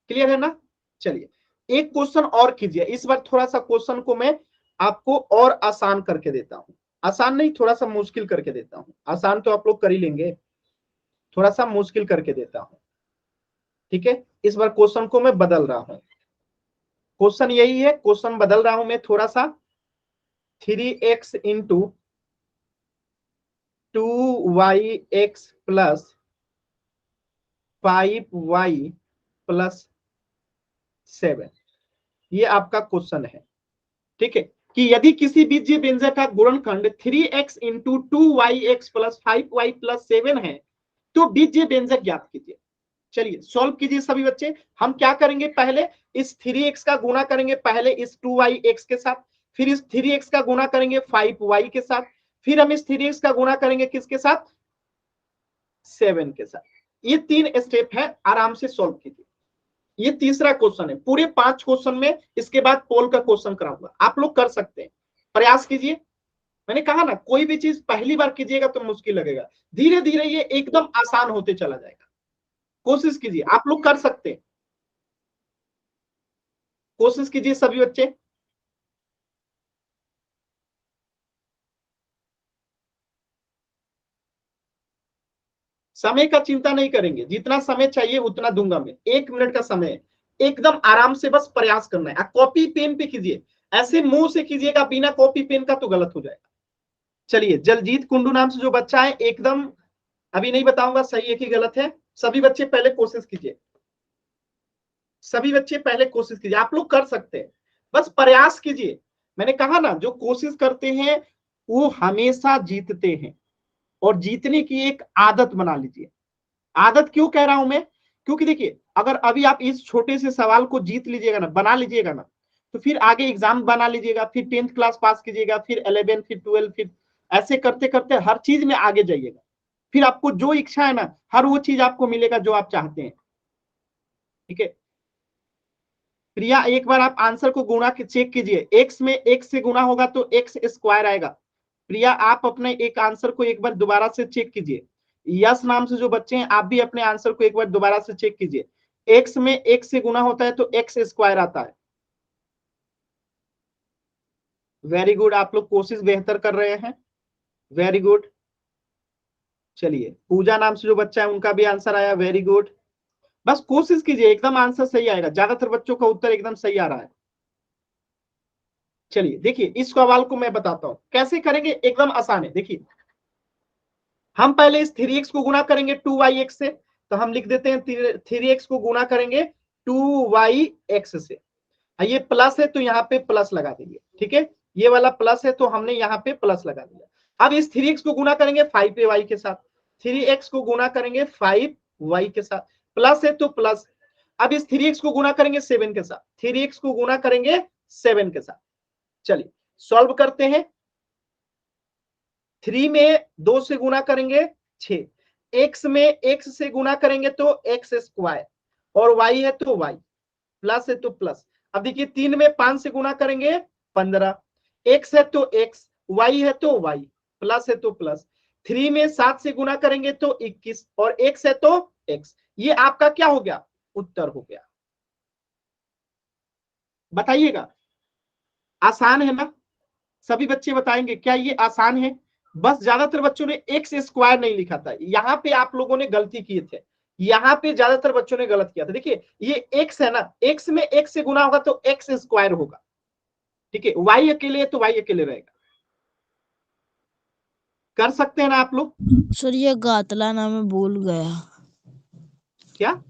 क्लियर है ना, चलिए एक क्वेश्चन और कीजिए। इस बार थोड़ा सा क्वेश्चन को मैं आपको और आसान करके देता हूं, आसान नहीं, थोड़ा सा मुश्किल करके देता हूं। आसान तो आप लोग कर ही लेंगे, थोड़ा सा मुश्किल करके देता हूं। ठीक है, इस बार क्वेश्चन को मैं बदल रहा हूं, क्वेश्चन यही है, क्वेश्चन बदल रहा हूं मैं थोड़ा सा। 3x into 2y(x) plus 5y+7, ये आपका क्वेश्चन है। ठीक है, कि यदि किसी बीजीय व्यंजक का गुणनखंड 3x into 2y(x) plus 5y+7 है, तो बीजीय व्यंजक ज्ञात कीजिए। चलिए सॉल्व कीजिए सभी बच्चे। हम क्या करेंगे, पहले इस 3x का गुणा करेंगे पहले इस 2y(x) के साथ, फिर इस 3x का गुणा करेंगे 5y के साथ, फिर हम इस 3x का गुणा करेंगे किसके साथ, 7 के साथ। ये 3 स्टेप है, आराम से सॉल्व कीजिए। ये तीसरा क्वेश्चन है, पूरे 5 क्वेश्चन में इसके बाद पोल का क्वेश्चन कराऊंगा, आप लोग कर सकते हैं, प्रयास कीजिए। मैंने कहा ना, कोई भी चीज पहली बार कीजिएगा तो मुश्किल लगेगा, धीरे धीरे ये एकदम आसान होते चला जाएगा। कोशिश कीजिए, आप लोग कर सकते हैं, कोशिश कीजिए सभी बच्चे। समय का चिंता नहीं करेंगे, जितना समय चाहिए उतना दूंगा मैं, 1 मिनट का समय है, एकदम आराम से बस प्रयास करना है। कॉपी पेन पे कीजिए, ऐसे मुंह से कीजिएगा बिना कॉपी पेन का तो गलत हो जाएगा। चलिए, जलजीत कुंडू नाम से जो बच्चा है, एकदम अभी नहीं बताऊंगा सही है कि गलत है, सभी बच्चे पहले कोशिश कीजिए, सभी बच्चे पहले कोशिश कीजिए, आप लोग कर सकते हैं, बस प्रयास कीजिए। मैंने कहा ना, जो कोशिश करते हैं वो हमेशा जीतते हैं, और जीतने की एक आदत बना लीजिए। आदत क्यों कह रहा हूं मैं, क्योंकि देखिए, अगर अभी आप इस छोटे से सवाल को जीत लीजिएगा ना, बना लीजिएगा ना, तो फिर आगे एग्जाम बना लीजिएगा, फिर 10th क्लास पास कीजिएगा, फिर 11, फिर 12, फिर ऐसे करते करते हर चीज में आगे जाइएगा। फिर आपको जो इच्छा है ना, हर वो चीज आपको मिलेगा जो आप चाहते हैं। ठीक है प्रिया, एक बार आप आंसर को गुणा के चेक कीजिए, एक्स में एक्स से गुणा होगा तो एक्स स्क्वायर आएगा। प्रिया, आप अपने एक आंसर को एक बार दोबारा से चेक कीजिए। यस नाम से जो बच्चे हैं, आप भी अपने आंसर को एक बार दोबारा से चेक कीजिए। एक्स में एक्स से गुणा होता है तो एक्स स्क्वायर आता है। वेरी गुड, आप लोग कोशिश बेहतर कर रहे हैं, वेरी गुड। चलिए, पूजा नाम से जो बच्चा है उनका भी आंसर आया, वेरी गुड। बस कोशिश कीजिए, एकदम आंसर सही आएगा, ज्यादातर बच्चों का उत्तर एकदम सही आ रहा है। चलिए देखिए, इस सवाल को मैं बताता हूं कैसे करेंगे, एकदम आसान है। देखिए, हम पहले इस 3x को गुणा करेंगे 2yx से, तो हम लिख देते हैं 3x को गुणा करेंगे 2yx से। ये प्लस है तो यहाँ पे प्लस लगा देंगे, ठीक है, ये वाला प्लस है तो हमने यहाँ पे प्लस लगा दिया। अब इस 3x को गुणा करेंगे 5y के साथ, 3x को गुणा करेंगे 5y के साथ, प्लस है तो प्लस। अब इस 3x को गुणा करेंगे 7 के साथ, 3x को गुणा करेंगे 7 के साथ। चलिए सॉल्व करते हैं। 3 में 2 से गुणा करेंगे 6, x में x से गुणा करेंगे तो एक्स स्क्वायर, और y है तो y, प्लस है तो प्लस। अब देखिए, 3 में 5 से गुणा करेंगे 15, x है तो x, y है तो y, प्लस है तो प्लस। 3 में 7 से गुणा करेंगे तो 21, और x है तो x। ये आपका क्या हो गया, उत्तर हो गया। बताइएगा, आसान है ना, सभी बच्चे बताएंगे क्या ये आसान है। बस ज्यादातर बच्चों ने एक्स स्क्वायर नहीं लिखा था, यहाँ पे आप लोगों ने गलती किए थे, यहाँ पे ज्यादातर बच्चों ने गलत किया था। देखिए, ये एक्स है ना, एक्स में एक्स से गुना होगा तो एक्स स्क्वायर होगा, ठीक है, वाई अकेले है तो वाई अकेले रहेगा। कर सकते हैं ना आप लोग। सर ये गात लगाना मैं भूल गया। क्या,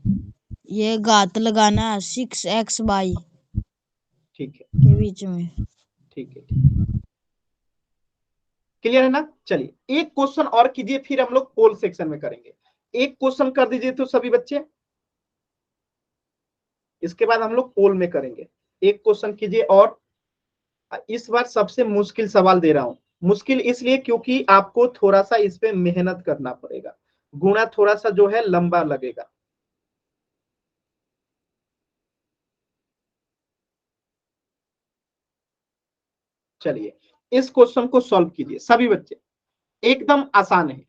ये गात लगाना है 6x/y ठीक है, के बीच में। ठीक है, क्लियर है ना। चलिए एक क्वेश्चन और कीजिए, फिर हम लोग पोल सेक्शन में करेंगे। एक क्वेश्चन कर दीजिए तो सभी बच्चे, इसके बाद हम लोग पोल में करेंगे। एक क्वेश्चन कीजिए, और इस बार सबसे मुश्किल सवाल दे रहा हूं। मुश्किल इसलिए क्योंकि आपको थोड़ा सा इस पे मेहनत करना पड़ेगा, गुणा थोड़ा सा जो है लंबा लगेगा। चलिए इस क्वेश्चन को सॉल्व कीजिए सभी बच्चे, एकदम आसान है।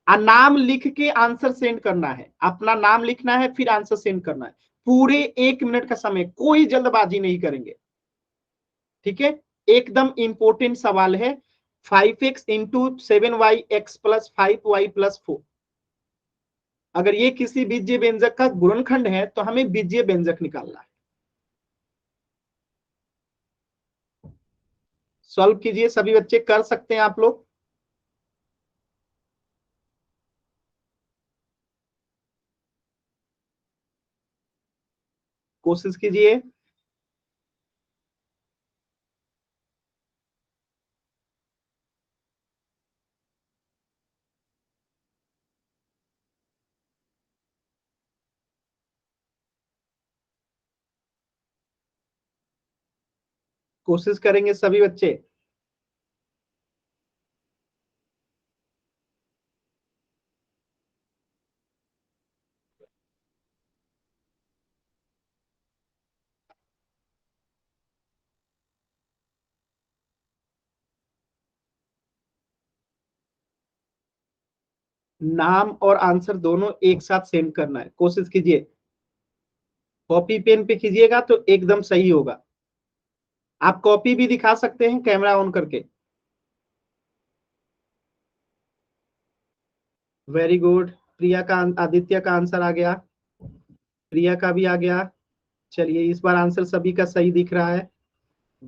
नाम लिख के आंसर सेंड करना है, अपना नाम लिखना है फिर आंसर सेंड करना है। पूरे 1 मिनट का समय, कोई जल्दबाजी नहीं करेंगे, ठीक है। एकदम इंपॉर्टेंट सवाल है। 5x इंटू 7y(x + 5y + 4), अगर ये किसी बीजीय व्यंजक का गुणनखंड है तो हमें बीजीय व्यंजक निकालना है। सॉल्व कीजिए सभी बच्चे, कर सकते हैं आप लोग। कोशिश कीजिए। कोशिश करेंगे सभी बच्चे। नाम और आंसर दोनों एक साथ सेंड करना है, कोशिश कीजिए। कॉपी पेन पे कीजिएगा तो एकदम सही होगा। आप कॉपी भी दिखा सकते हैं कैमरा ऑन करके। Very good. प्रिया का आदित्य का आंसर आ गया, प्रिया का भी आ गया। चलिए इस बार आंसर सभी का सही दिख रहा है।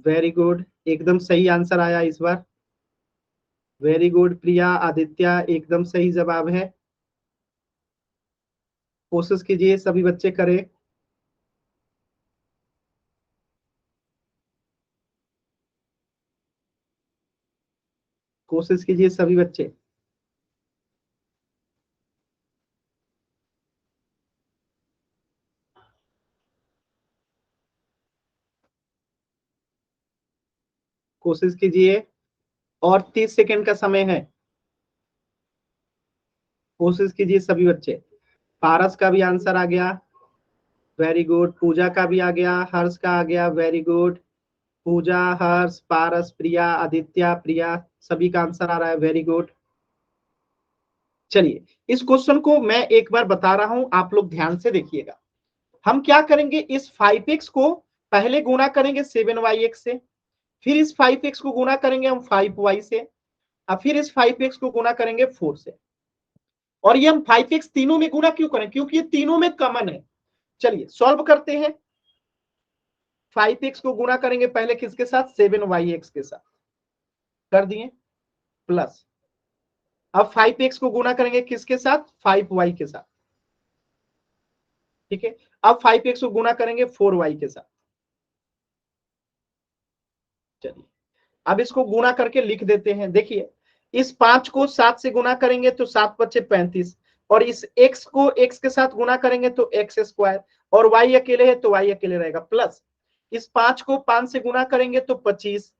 वेरी गुड, एकदम सही आंसर आया इस बार। वेरी गुड प्रिया, आदित्य एकदम सही जवाब है। कोशिश कीजिए सभी बच्चे करें। कोशिश कीजिए सभी बच्चे। कोशिश कीजिए, और 30 सेकंड का समय है। कोशिश कीजिए सभी बच्चे। पारस का भी आंसर आ गया, वेरी गुड। पूजा का भी आ गया, हर्ष का आ गया, वेरी गुड। पूजा, हर्ष, पारस, प्रिया, आदित्य, प्रिया, सभी का आंसर आ रहा है, वेरी गुड। चलिए इस क्वेश्चन को मैं एक बार बता रहा हूं, आप लोग ध्यान से देखिएगा। हम क्या करेंगे, इस 5x को पहले गुणा करेंगे 7y से, फिर इस 5x को गुणा करेंगे हम 5y से, और फिर इस 5x को गुणा करेंगे 4 से। और ये हम 5x तीनों में गुणा क्यों करें, क्योंकि ये तीनों में कॉमन है। चलिए सॉल्व करते हैं। 5x को गुणा करेंगे पहले किसके साथ, 7yx के साथ, कर दिए, प्लस अब 5x को गुणा करेंगे किसके साथ, 5y के साथ, ठीक है। अब 5x को गुणा करेंगे 4y के साथ। चलिए अब इसको गुणा करके लिख देते हैं। देखिए इस 5 को 7 से गुणा करेंगे तो 7 बचे 35, और इस x को x के साथ गुणा करेंगे तो x स्क्वायर, और y अकेले है तो y अकेले रहेगा, प्लस इस 5 को 5 से गुणा करेंगे तो 25,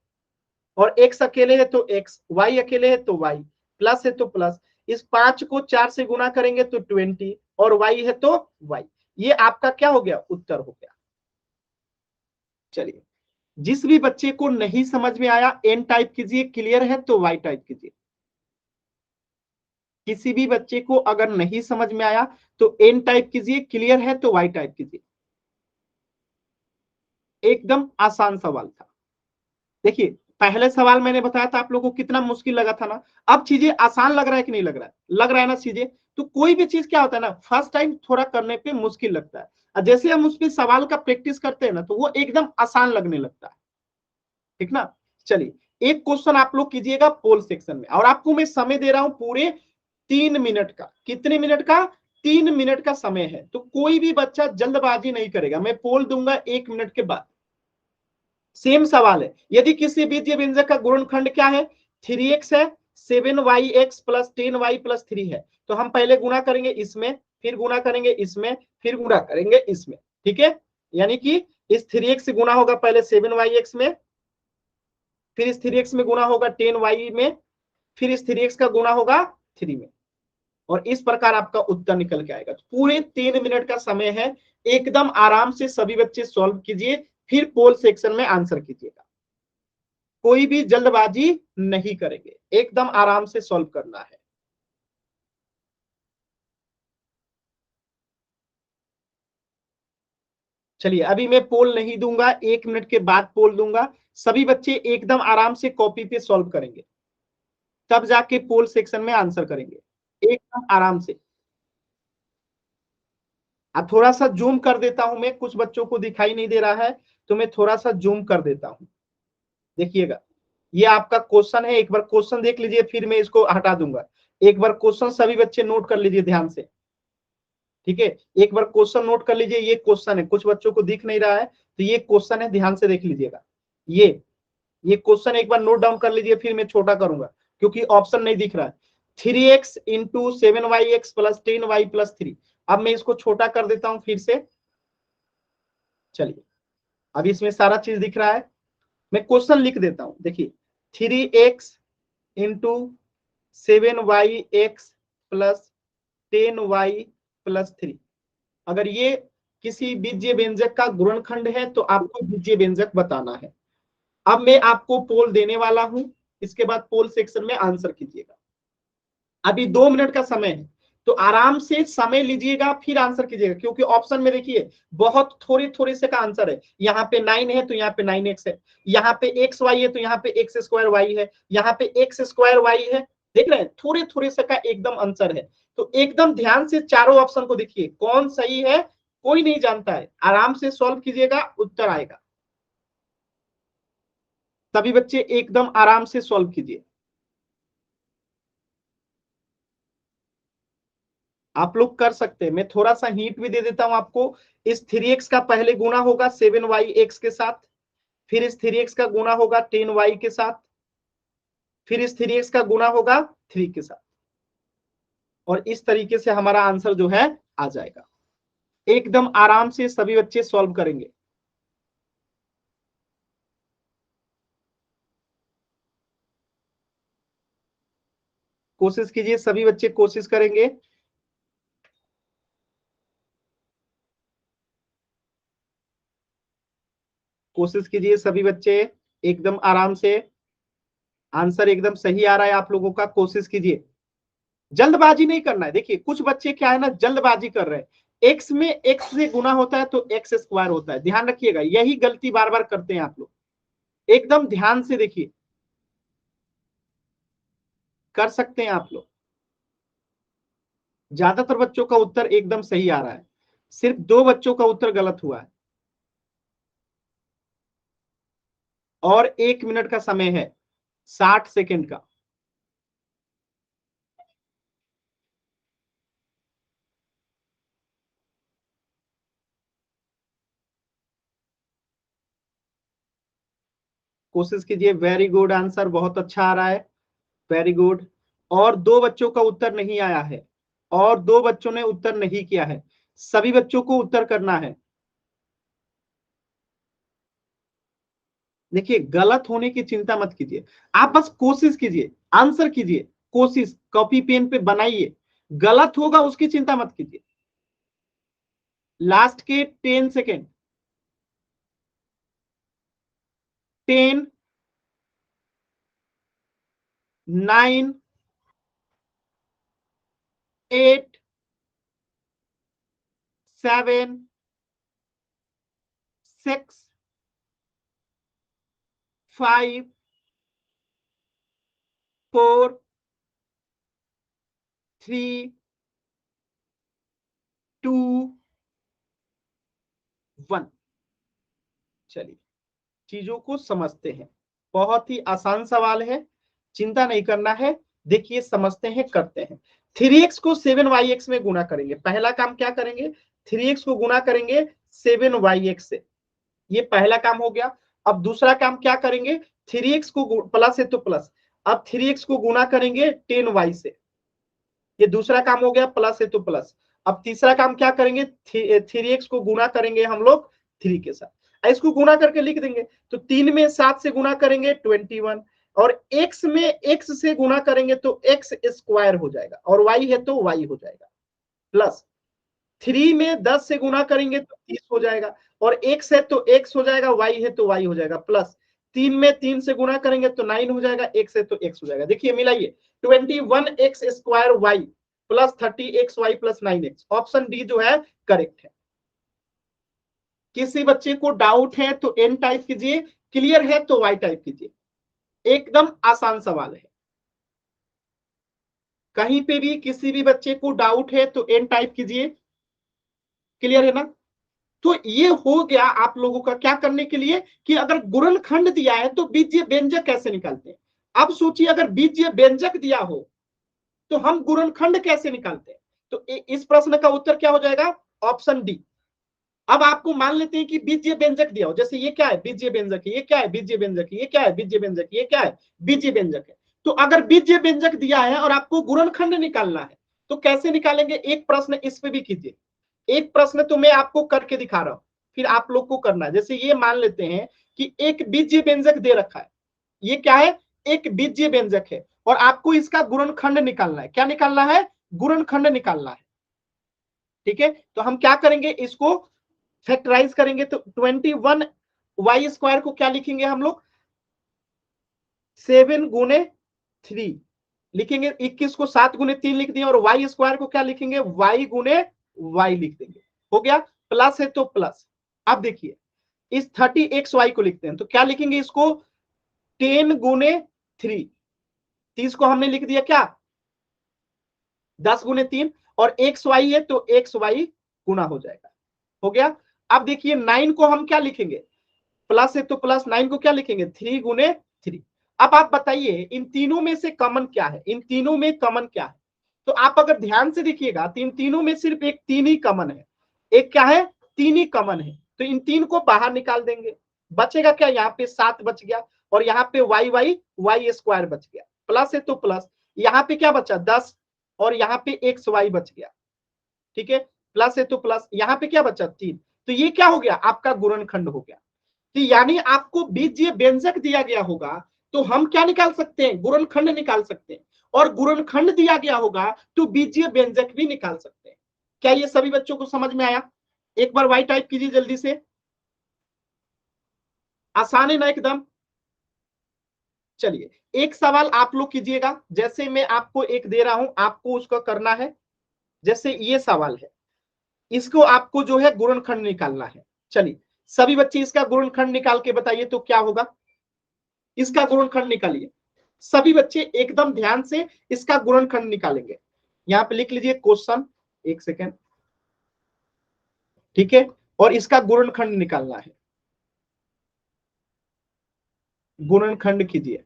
और x अकेले है तो x, y अकेले है तो y, प्लस है तो प्लस, इस 5 को 4 से गुणा करेंगे तो 20, और y है तो y। ये आपका क्या हो गया, उत्तर हो गया। चलिए जिस भी बच्चे को नहीं समझ में आया एन टाइप कीजिए, क्लियर है तो वाई टाइप कीजिए। किसी भी बच्चे को अगर नहीं समझ में आया तो एन टाइप कीजिए, क्लियर है तो वाई टाइप कीजिए। एकदम आसान सवाल था। देखिए पहले सवाल मैंने बताया था आप लोगों को कितना मुश्किल लगा था ना, अब चीजें आसान लग रहा है कि नहीं लग रहा है, लग रहा है ना चीजें। तो कोई भी चीज क्या होता है ना, फर्स्ट टाइम थोड़ा करने पे मुश्किल लगता है, और जैसे हम उस पर सवाल का प्रैक्टिस करते हैं ना तो वो एकदम आसान लगने लगता है, ठीक ना। चलिए एक क्वेश्चन आप लोग कीजिएगा पोल सेक्शन में, और आपको मैं समय दे रहा हूं पूरे 3 मिनट का। कितने मिनट का, 3 मिनट का समय है, तो कोई भी बच्चा जल्दबाजी नहीं करेगा। मैं पोल दूंगा 1 मिनट के बाद। सेम सवाल है, यदि किसी बीजीय व्यंजक का गुणनखंड क्या है, 3x है, 7yx प्लस 10y प्लस 3 है, तो हम पहले गुणा करेंगे इसमें, फिर गुणा करेंगे इसमें, फिर गुणा करेंगे इसमें, ठीक है। यानी कि इस 3x से गुणा होगा पहले 7yx में, फिर इस 3x में गुणा होगा 10y में, फिर इस 3x का गुणा होगा 3 में, और इस प्रकार आपका उत्तर निकल के आएगा। पूरे 3 मिनट का समय है, एकदम आराम से सभी बच्चे सॉल्व कीजिए, फिर पोल सेक्शन में आंसर कीजिएगा। कोई भी जल्दबाजी नहीं करेंगे, एकदम आराम से सॉल्व करना है। चलिए अभी मैं पोल नहीं दूंगा, 1 मिनट के बाद पोल दूंगा। सभी बच्चे एकदम आराम से कॉपी पे सॉल्व करेंगे, तब जाके पोल सेक्शन में आंसर करेंगे, एकदम आराम से। अब थोड़ा सा जूम कर देता हूं मैं, कुछ बच्चों को दिखाई नहीं दे रहा है तो मैं थोड़ा सा जूम कर देता हूं। देखिएगा ये आपका क्वेश्चन है, एक बार क्वेश्चन देख लीजिए, फिर मैं इसको हटा दूंगा। एक बार क्वेश्चन सभी बच्चे नोट कर लीजिए ध्यान से, ठीक है। एक बार क्वेश्चन नोट कर लीजिए, ये क्वेश्चन है, कुछ बच्चों को दिख नहीं रहा है तो ये क्वेश्चन है, ध्यान से देख लीजिएगा। ये क्वेश्चन एक बार नोट डाउन कर लीजिए, फिर मैं छोटा करूंगा क्योंकि ऑप्शन नहीं दिख रहा है। 3x into 7yx plus 10y plus 3। अब मैं इसको छोटा कर देता हूं फिर से। चलिए अब इसमें सारा चीज दिख रहा है। मैं क्वेश्चन लिख देता हूं, देखिए 3x into 7y(x) plus 10y plus 3। अगर ये किसी बीजीय व्यंजक का गुणनखंड है तो आपको बीजीय व्यंजक बताना है। अब मैं आपको पोल देने वाला हूं, इसके बाद पोल सेक्शन में आंसर कीजिएगा। अभी 2 मिनट का समय है, तो आराम से समय लीजिएगा फिर आंसर कीजिएगा, क्योंकि ऑप्शन में देखिए बहुत थोड़े थोड़े से का आंसर है। यहाँ पे 9 है तो यहाँ पे 9x है, यहाँ पे xy है तो यहाँ पे x² है, यहाँ पे x² है। देख रहे हैं, थोड़े थोड़े से का एकदम आंसर है। तो एकदम ध्यान से चारों ऑप्शन को देखिए, कौन सही है कोई नहीं जानता है। आराम से सॉल्व कीजिएगा, उत्तर आएगा। सभी बच्चे एकदम आराम से सॉल्व कीजिए। आप लोग कर सकते हैं, मैं थोड़ा सा हिंट भी दे देता हूं आपको। इस 3x का पहले गुना होगा 7y(x) के साथ, फिर इस 3x का गुना होगा 10y के साथ, फिर इस 3x का गुना होगा 3 के साथ, और इस तरीके से हमारा आंसर जो है आ जाएगा। एकदम आराम से सभी बच्चे सॉल्व करेंगे। कोशिश कीजिए, सभी बच्चे कोशिश करेंगे। कोशिश कीजिए सभी बच्चे, एकदम आराम से। आंसर एकदम सही आ रहा है आप लोगों का, कोशिश कीजिए। जल्दबाजी नहीं करना है। देखिए कुछ बच्चे क्या है ना, जल्दबाजी कर रहे हैं। x में x से गुना होता है तो x² होता है, ध्यान रखिएगा। यही गलती बार बार करते हैं आप लोग। एकदम ध्यान से देखिए, कर सकते हैं आप लोग। ज्यादातर बच्चों का उत्तर एकदम सही आ रहा है, सिर्फ 2 बच्चों का उत्तर गलत हुआ है। और 1 मिनट का समय है, 60 सेकेंड का। कोशिश कीजिए। वेरी गुड, आंसर बहुत अच्छा आ रहा है, वेरी गुड। और 2 बच्चों का उत्तर नहीं आया है, और 2 बच्चों ने उत्तर नहीं किया है। सभी बच्चों को उत्तर करना है। देखिए गलत होने की चिंता मत कीजिए, आप बस कोशिश कीजिए, आंसर कीजिए। कोशिश कॉपी पेन पे बनाइए, गलत होगा उसकी चिंता मत कीजिए। लास्ट के 10 सेकेंड। 10, 9, 8, 7, 6, 5, 4, 3, 2, 1। चलिए चीजों को समझते हैं। बहुत ही आसान सवाल है, चिंता नहीं करना है। देखिए समझते हैं, करते हैं। 3x को 7y(x) में गुना करेंगे। पहला काम क्या करेंगे, 3x को गुना करेंगे 7y(x) से, ये पहला काम हो गया। अब दूसरा काम क्या करेंगे, 3x को प्लस है तो प्लस, अब 3x को गुना करेंगे 10y से, ये दूसरा काम हो गया, प्लस है तो प्लस। अब तीसरा काम क्या करेंगे, 3x को गुना करेंगे हम लोग 3 के साथ, इसको गुना करके लिख देंगे। तो 3 में 7 से गुना करेंगे 21, और x में x से गुना करेंगे तो x² हो जाएगा, और y है तो y हो जाएगा। प्लस 3 में 10 से गुना करेंगे तो 30 हो जाएगा, और x है तो x हो जाएगा, y है तो y हो जाएगा। प्लस 3 में 3 से गुना करेंगे तो 9 हो जाएगा, x है तो x हो जाएगा। देखिए मिलाइए, 21x² y plus 30xy plus 9x। Option D जो है करेक्ट है। किसी बच्चे को डाउट है तो एन टाइप कीजिए, क्लियर है तो वाई टाइप कीजिए। एकदम आसान सवाल है। कहीं पे भी किसी भी बच्चे को डाउट है तो एन टाइप कीजिए, क्लियर है ना। तो ये हो गया आप लोगों का क्या करने के लिए, कि अगर गुणनखंड दिया है तो बीजीय व्यंजक कैसे निकालते हैं। अब सोचिए अगर बीजीय व्यंजक दिया हो तो हम गुणनखंड कैसे निकालते हैं। तो इस प्रश्न का उत्तर क्या हो जाएगा, ऑप्शन डी। अब आपको मान लेते हैं कि बीजीय व्यंजक दिया हो, जैसे ये क्या है, बीजीय व्यंजक है, ये क्या है, बीजीय व्यंजक है, ये क्या है, बीजीय व्यंजक, ये क्या है, बीजीय व्यंजक है। तो अगर बीजीय व्यंजक दिया है और आपको गुणनखंड निकालना है तो कैसे निकालेंगे, एक प्रश्न इस पे भी कीजिए। एक प्रश्न तो मैं आपको करके दिखा रहा हूं, फिर आप लोग को करना है। जैसे ये मान लेते हैं कि एक बीजीय व्यंजक दे रखा है, ये क्या है, एक बीजीय व्यंजक है, और आपको इसका गुणनखंड निकालना है। क्या निकालना है, गुणनखंड निकालना है। ठीक है, तो हम क्या करेंगे, इसको फैक्टराइज करेंगे। तो 21y² को क्या लिखेंगे हम लोग, 7 गुने 3 लिखेंगे, 21 को 7 गुने 3 लिख दिया, और y² को क्या लिखेंगे, y गुने y लिख देंगे। हो गया, प्लस है तो प्लस। अब देखिए इस 30xy को लिखते हैं, तो क्या लिखेंगे इसको, 10 गुने 3, 30 को हमने लिख दिया क्या, 10 गुने 3, और xy है तो xy गुना हो जाएगा। हो गया। अब देखिए 9 को हम क्या लिखेंगे, प्लस है तो प्लस, 9 को क्या लिखेंगे, 3 गुने 3। अब आप बताइए इन तीनों में से कॉमन क्या है, इन तीनों में कॉमन क्या है। तो आप अगर ध्यान से देखिएगा तो इन तीनों में सिर्फ एक 3 ही कॉमन है। एक क्या है, 3 ही कॉमन है, तो इन 3 को बाहर निकाल देंगे। बचेगा क्या, यहाँ पे 7 बच गया, और यहाँ पे y² बच गया, प्लस है तो प्लस। यहाँ पे क्या बचा, 10, और यहाँ पे xy बच गया। ठीक है, प्लस है तो प्लस, यहाँ पे क्या बचा, 3। तो ये क्या हो गया, आपका गुणनखंड हो गया। तो यानी आपको बीजीय व्यंजक दिया गया होगा तो हम क्या निकाल सकते हैं, गुणनखंड निकाल सकते हैं, और गुणनखंड दिया गया होगा तो बीजीय व्यंजक भी निकाल सकते हैं। क्या ये सभी बच्चों को समझ में आया, एक बार वाई टाइप कीजिए जल्दी से, आसान है ना एकदम। चलिए एक सवाल आप लोग कीजिएगा, जैसे मैं आपको एक दे रहा हूं आपको उसका करना है। जैसे ये सवाल है, इसको आपको जो है गुणनखंड निकालना है। चलिए सभी बच्चे इसका गुणनखंड निकाल के बताइए तो क्या होगा, इसका गुणनखंड निकालिए। सभी बच्चे एकदम ध्यान से इसका गुणनखंड निकालेंगे। यहां पे लिख लीजिए क्वेश्चन, एक सेकेंड। ठीक है, और इसका गुणनखंड निकालना है, गुणनखंड कीजिए।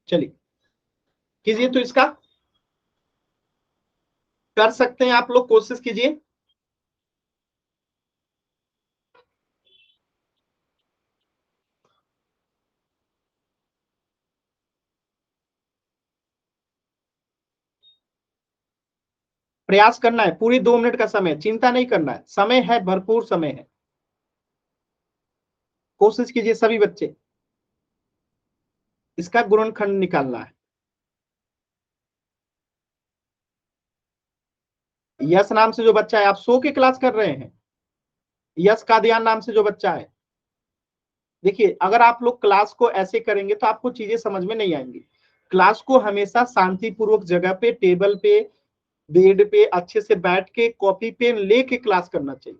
चलिए कीजिए, तो इसका कर सकते हैं आप लोग, कोशिश कीजिए। प्रयास करना है, पूरी 2 मिनट का समय, चिंता नहीं करना है, समय है, भरपूर समय है। कोशिश कीजिए सभी बच्चे, इसका गुणनखंड निकालना है। यश नाम से जो बच्चा है, आप 100 की क्लास कर रहे हैं, यश कादियान नाम से जो बच्चा है, देखिए अगर आप लोग क्लास को ऐसे करेंगे तो आपको चीजें समझ में नहीं आएंगी। क्लास को हमेशा शांतिपूर्वक जगह पे, टेबल पे, बेड पे अच्छे से बैठ के कॉपी पेन लेके क्लास करना चाहिए।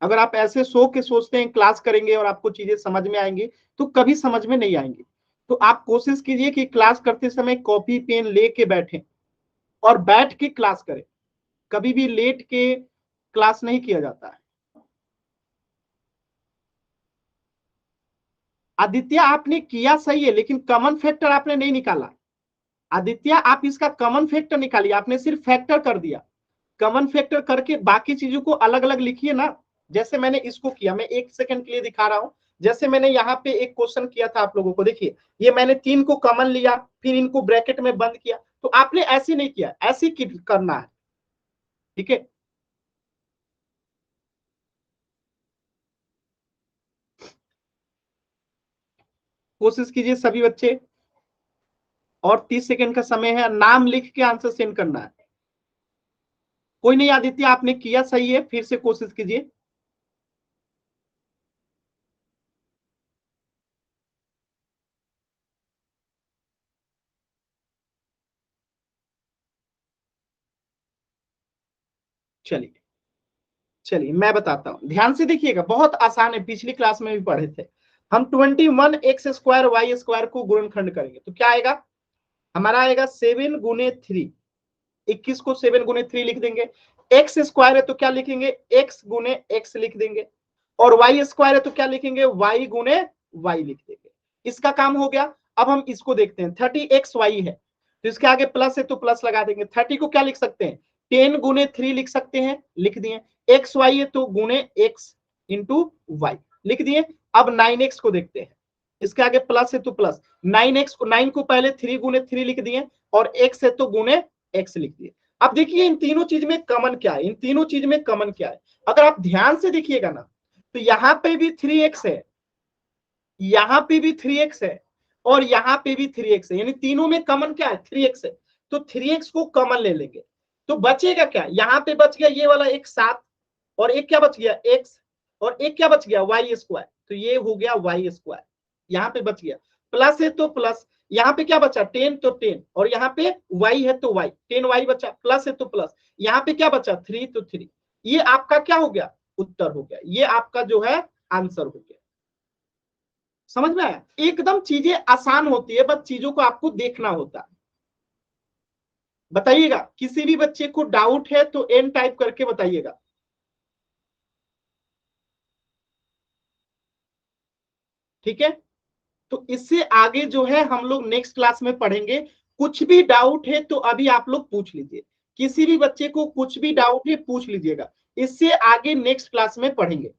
अगर आप ऐसे सो के सोचते हैं क्लास करेंगे और आपको चीजें समझ में आएंगी, तो कभी समझ में नहीं आएंगी। तो आप कोशिश कीजिए कि क्लास करते समय कॉपी पेन लेके बैठें और बैठ के क्लास करें। कभी भी लेट के क्लास नहीं किया जाता है। आदित्य आपने किया सही है, लेकिन कॉमन फैक्टर आपने नहीं निकाला। आदित्य आप इसका कॉमन फैक्टर निकालिए, आपने सिर्फ फैक्टर कर दिया। कॉमन फैक्टर करके बाकी चीजों को अलग अलग लिखिए ना। जैसे मैंने इसको किया, मैं 1 सेकंड के लिए दिखा रहा हूं। जैसे मैंने यहाँ पे एक क्वेश्चन किया था आप लोगों को, देखिए ये मैंने 3 को कॉमन लिया, फिर इनको ब्रैकेट में बंद किया। तो आपने ऐसे नहीं किया, ऐसे करना है। ठीक है, कोशिश कीजिए सभी बच्चे, और 30 सेकंड का समय है, नाम लिख के आंसर सेंड करना है। कोई नहीं आदित्य आपने किया सही है, फिर से कोशिश कीजिए। चलिए चलिए मैं बताता हूं, ध्यान से देखिएगा, बहुत आसान है, पिछली क्लास में भी पढ़े थे हम। 21x² को गुणनखंड करेंगे तो क्या आएगा, हमारा आएगा 7 गुने 3। 21 को 7 गुने 3 लिख देंगे। x² है तो क्या लिखेंगे, x गुने x लिख देंगे, और y² है तो क्या लिखेंगे, y गुने y लिख देंगे। इसका काम हो गया। अब हम इसको देखते हैं, 30xy है तो इसके आगे प्लस है तो प्लस लगा देंगे। 30 को क्या लिख सकते हैं, 10 गुने 3 लिख सकते हैं, लिख दिए। xy है तो गुने x इंटू y लिख दिए। अब 9x को देखते हैं, इसके आगे प्लस है तो प्लस, 9x को 9 को पहले 3 गुने 3 लिख दिए, और x है तो गुने x लिख दिए। अब देखिए इन तीनों चीज में कॉमन क्या है, इन तीनों चीज में कॉमन क्या है। अगर आप ध्यान से देखिएगा ना, तो यहाँ पे भी 3x है, यहाँ पे भी 3x है, और यहाँ पे भी 3x है, यानी तीनों में कॉमन क्या है, 3x है। तो 3x को कॉमन ले लेंगे, तो बचेगा क्या, यहाँ पे बच गया ये वाला एक 7, और एक क्या बच गया x, और एक क्या बच गया y स्क्वायर, तो ये हो गया y स्क्वायर, यहाँ पे बच गया। प्लस है तो प्लस, यहाँ पे क्या बचा 10 तो 10, और यहाँ पे y है तो y, 10y बचा, प्लस है तो प्लस, यहाँ पे क्या बचा 3 तो 3। ये आपका क्या हो गया, उत्तर हो गया, ये आपका जो है आंसर हो गया। समझ में आया, एकदम चीजें आसान होती है, बस चीजों को आपको देखना होता है। बताइएगा, किसी भी बच्चे को डाउट है तो एन टाइप करके बताइएगा। ठीक है, तो इससे आगे जो है हम लोग नेक्स्ट क्लास में पढ़ेंगे। कुछ भी डाउट है तो अभी आप लोग पूछ लीजिए, किसी भी बच्चे को कुछ भी डाउट है पूछ लीजिएगा, इससे आगे नेक्स्ट क्लास में पढ़ेंगे।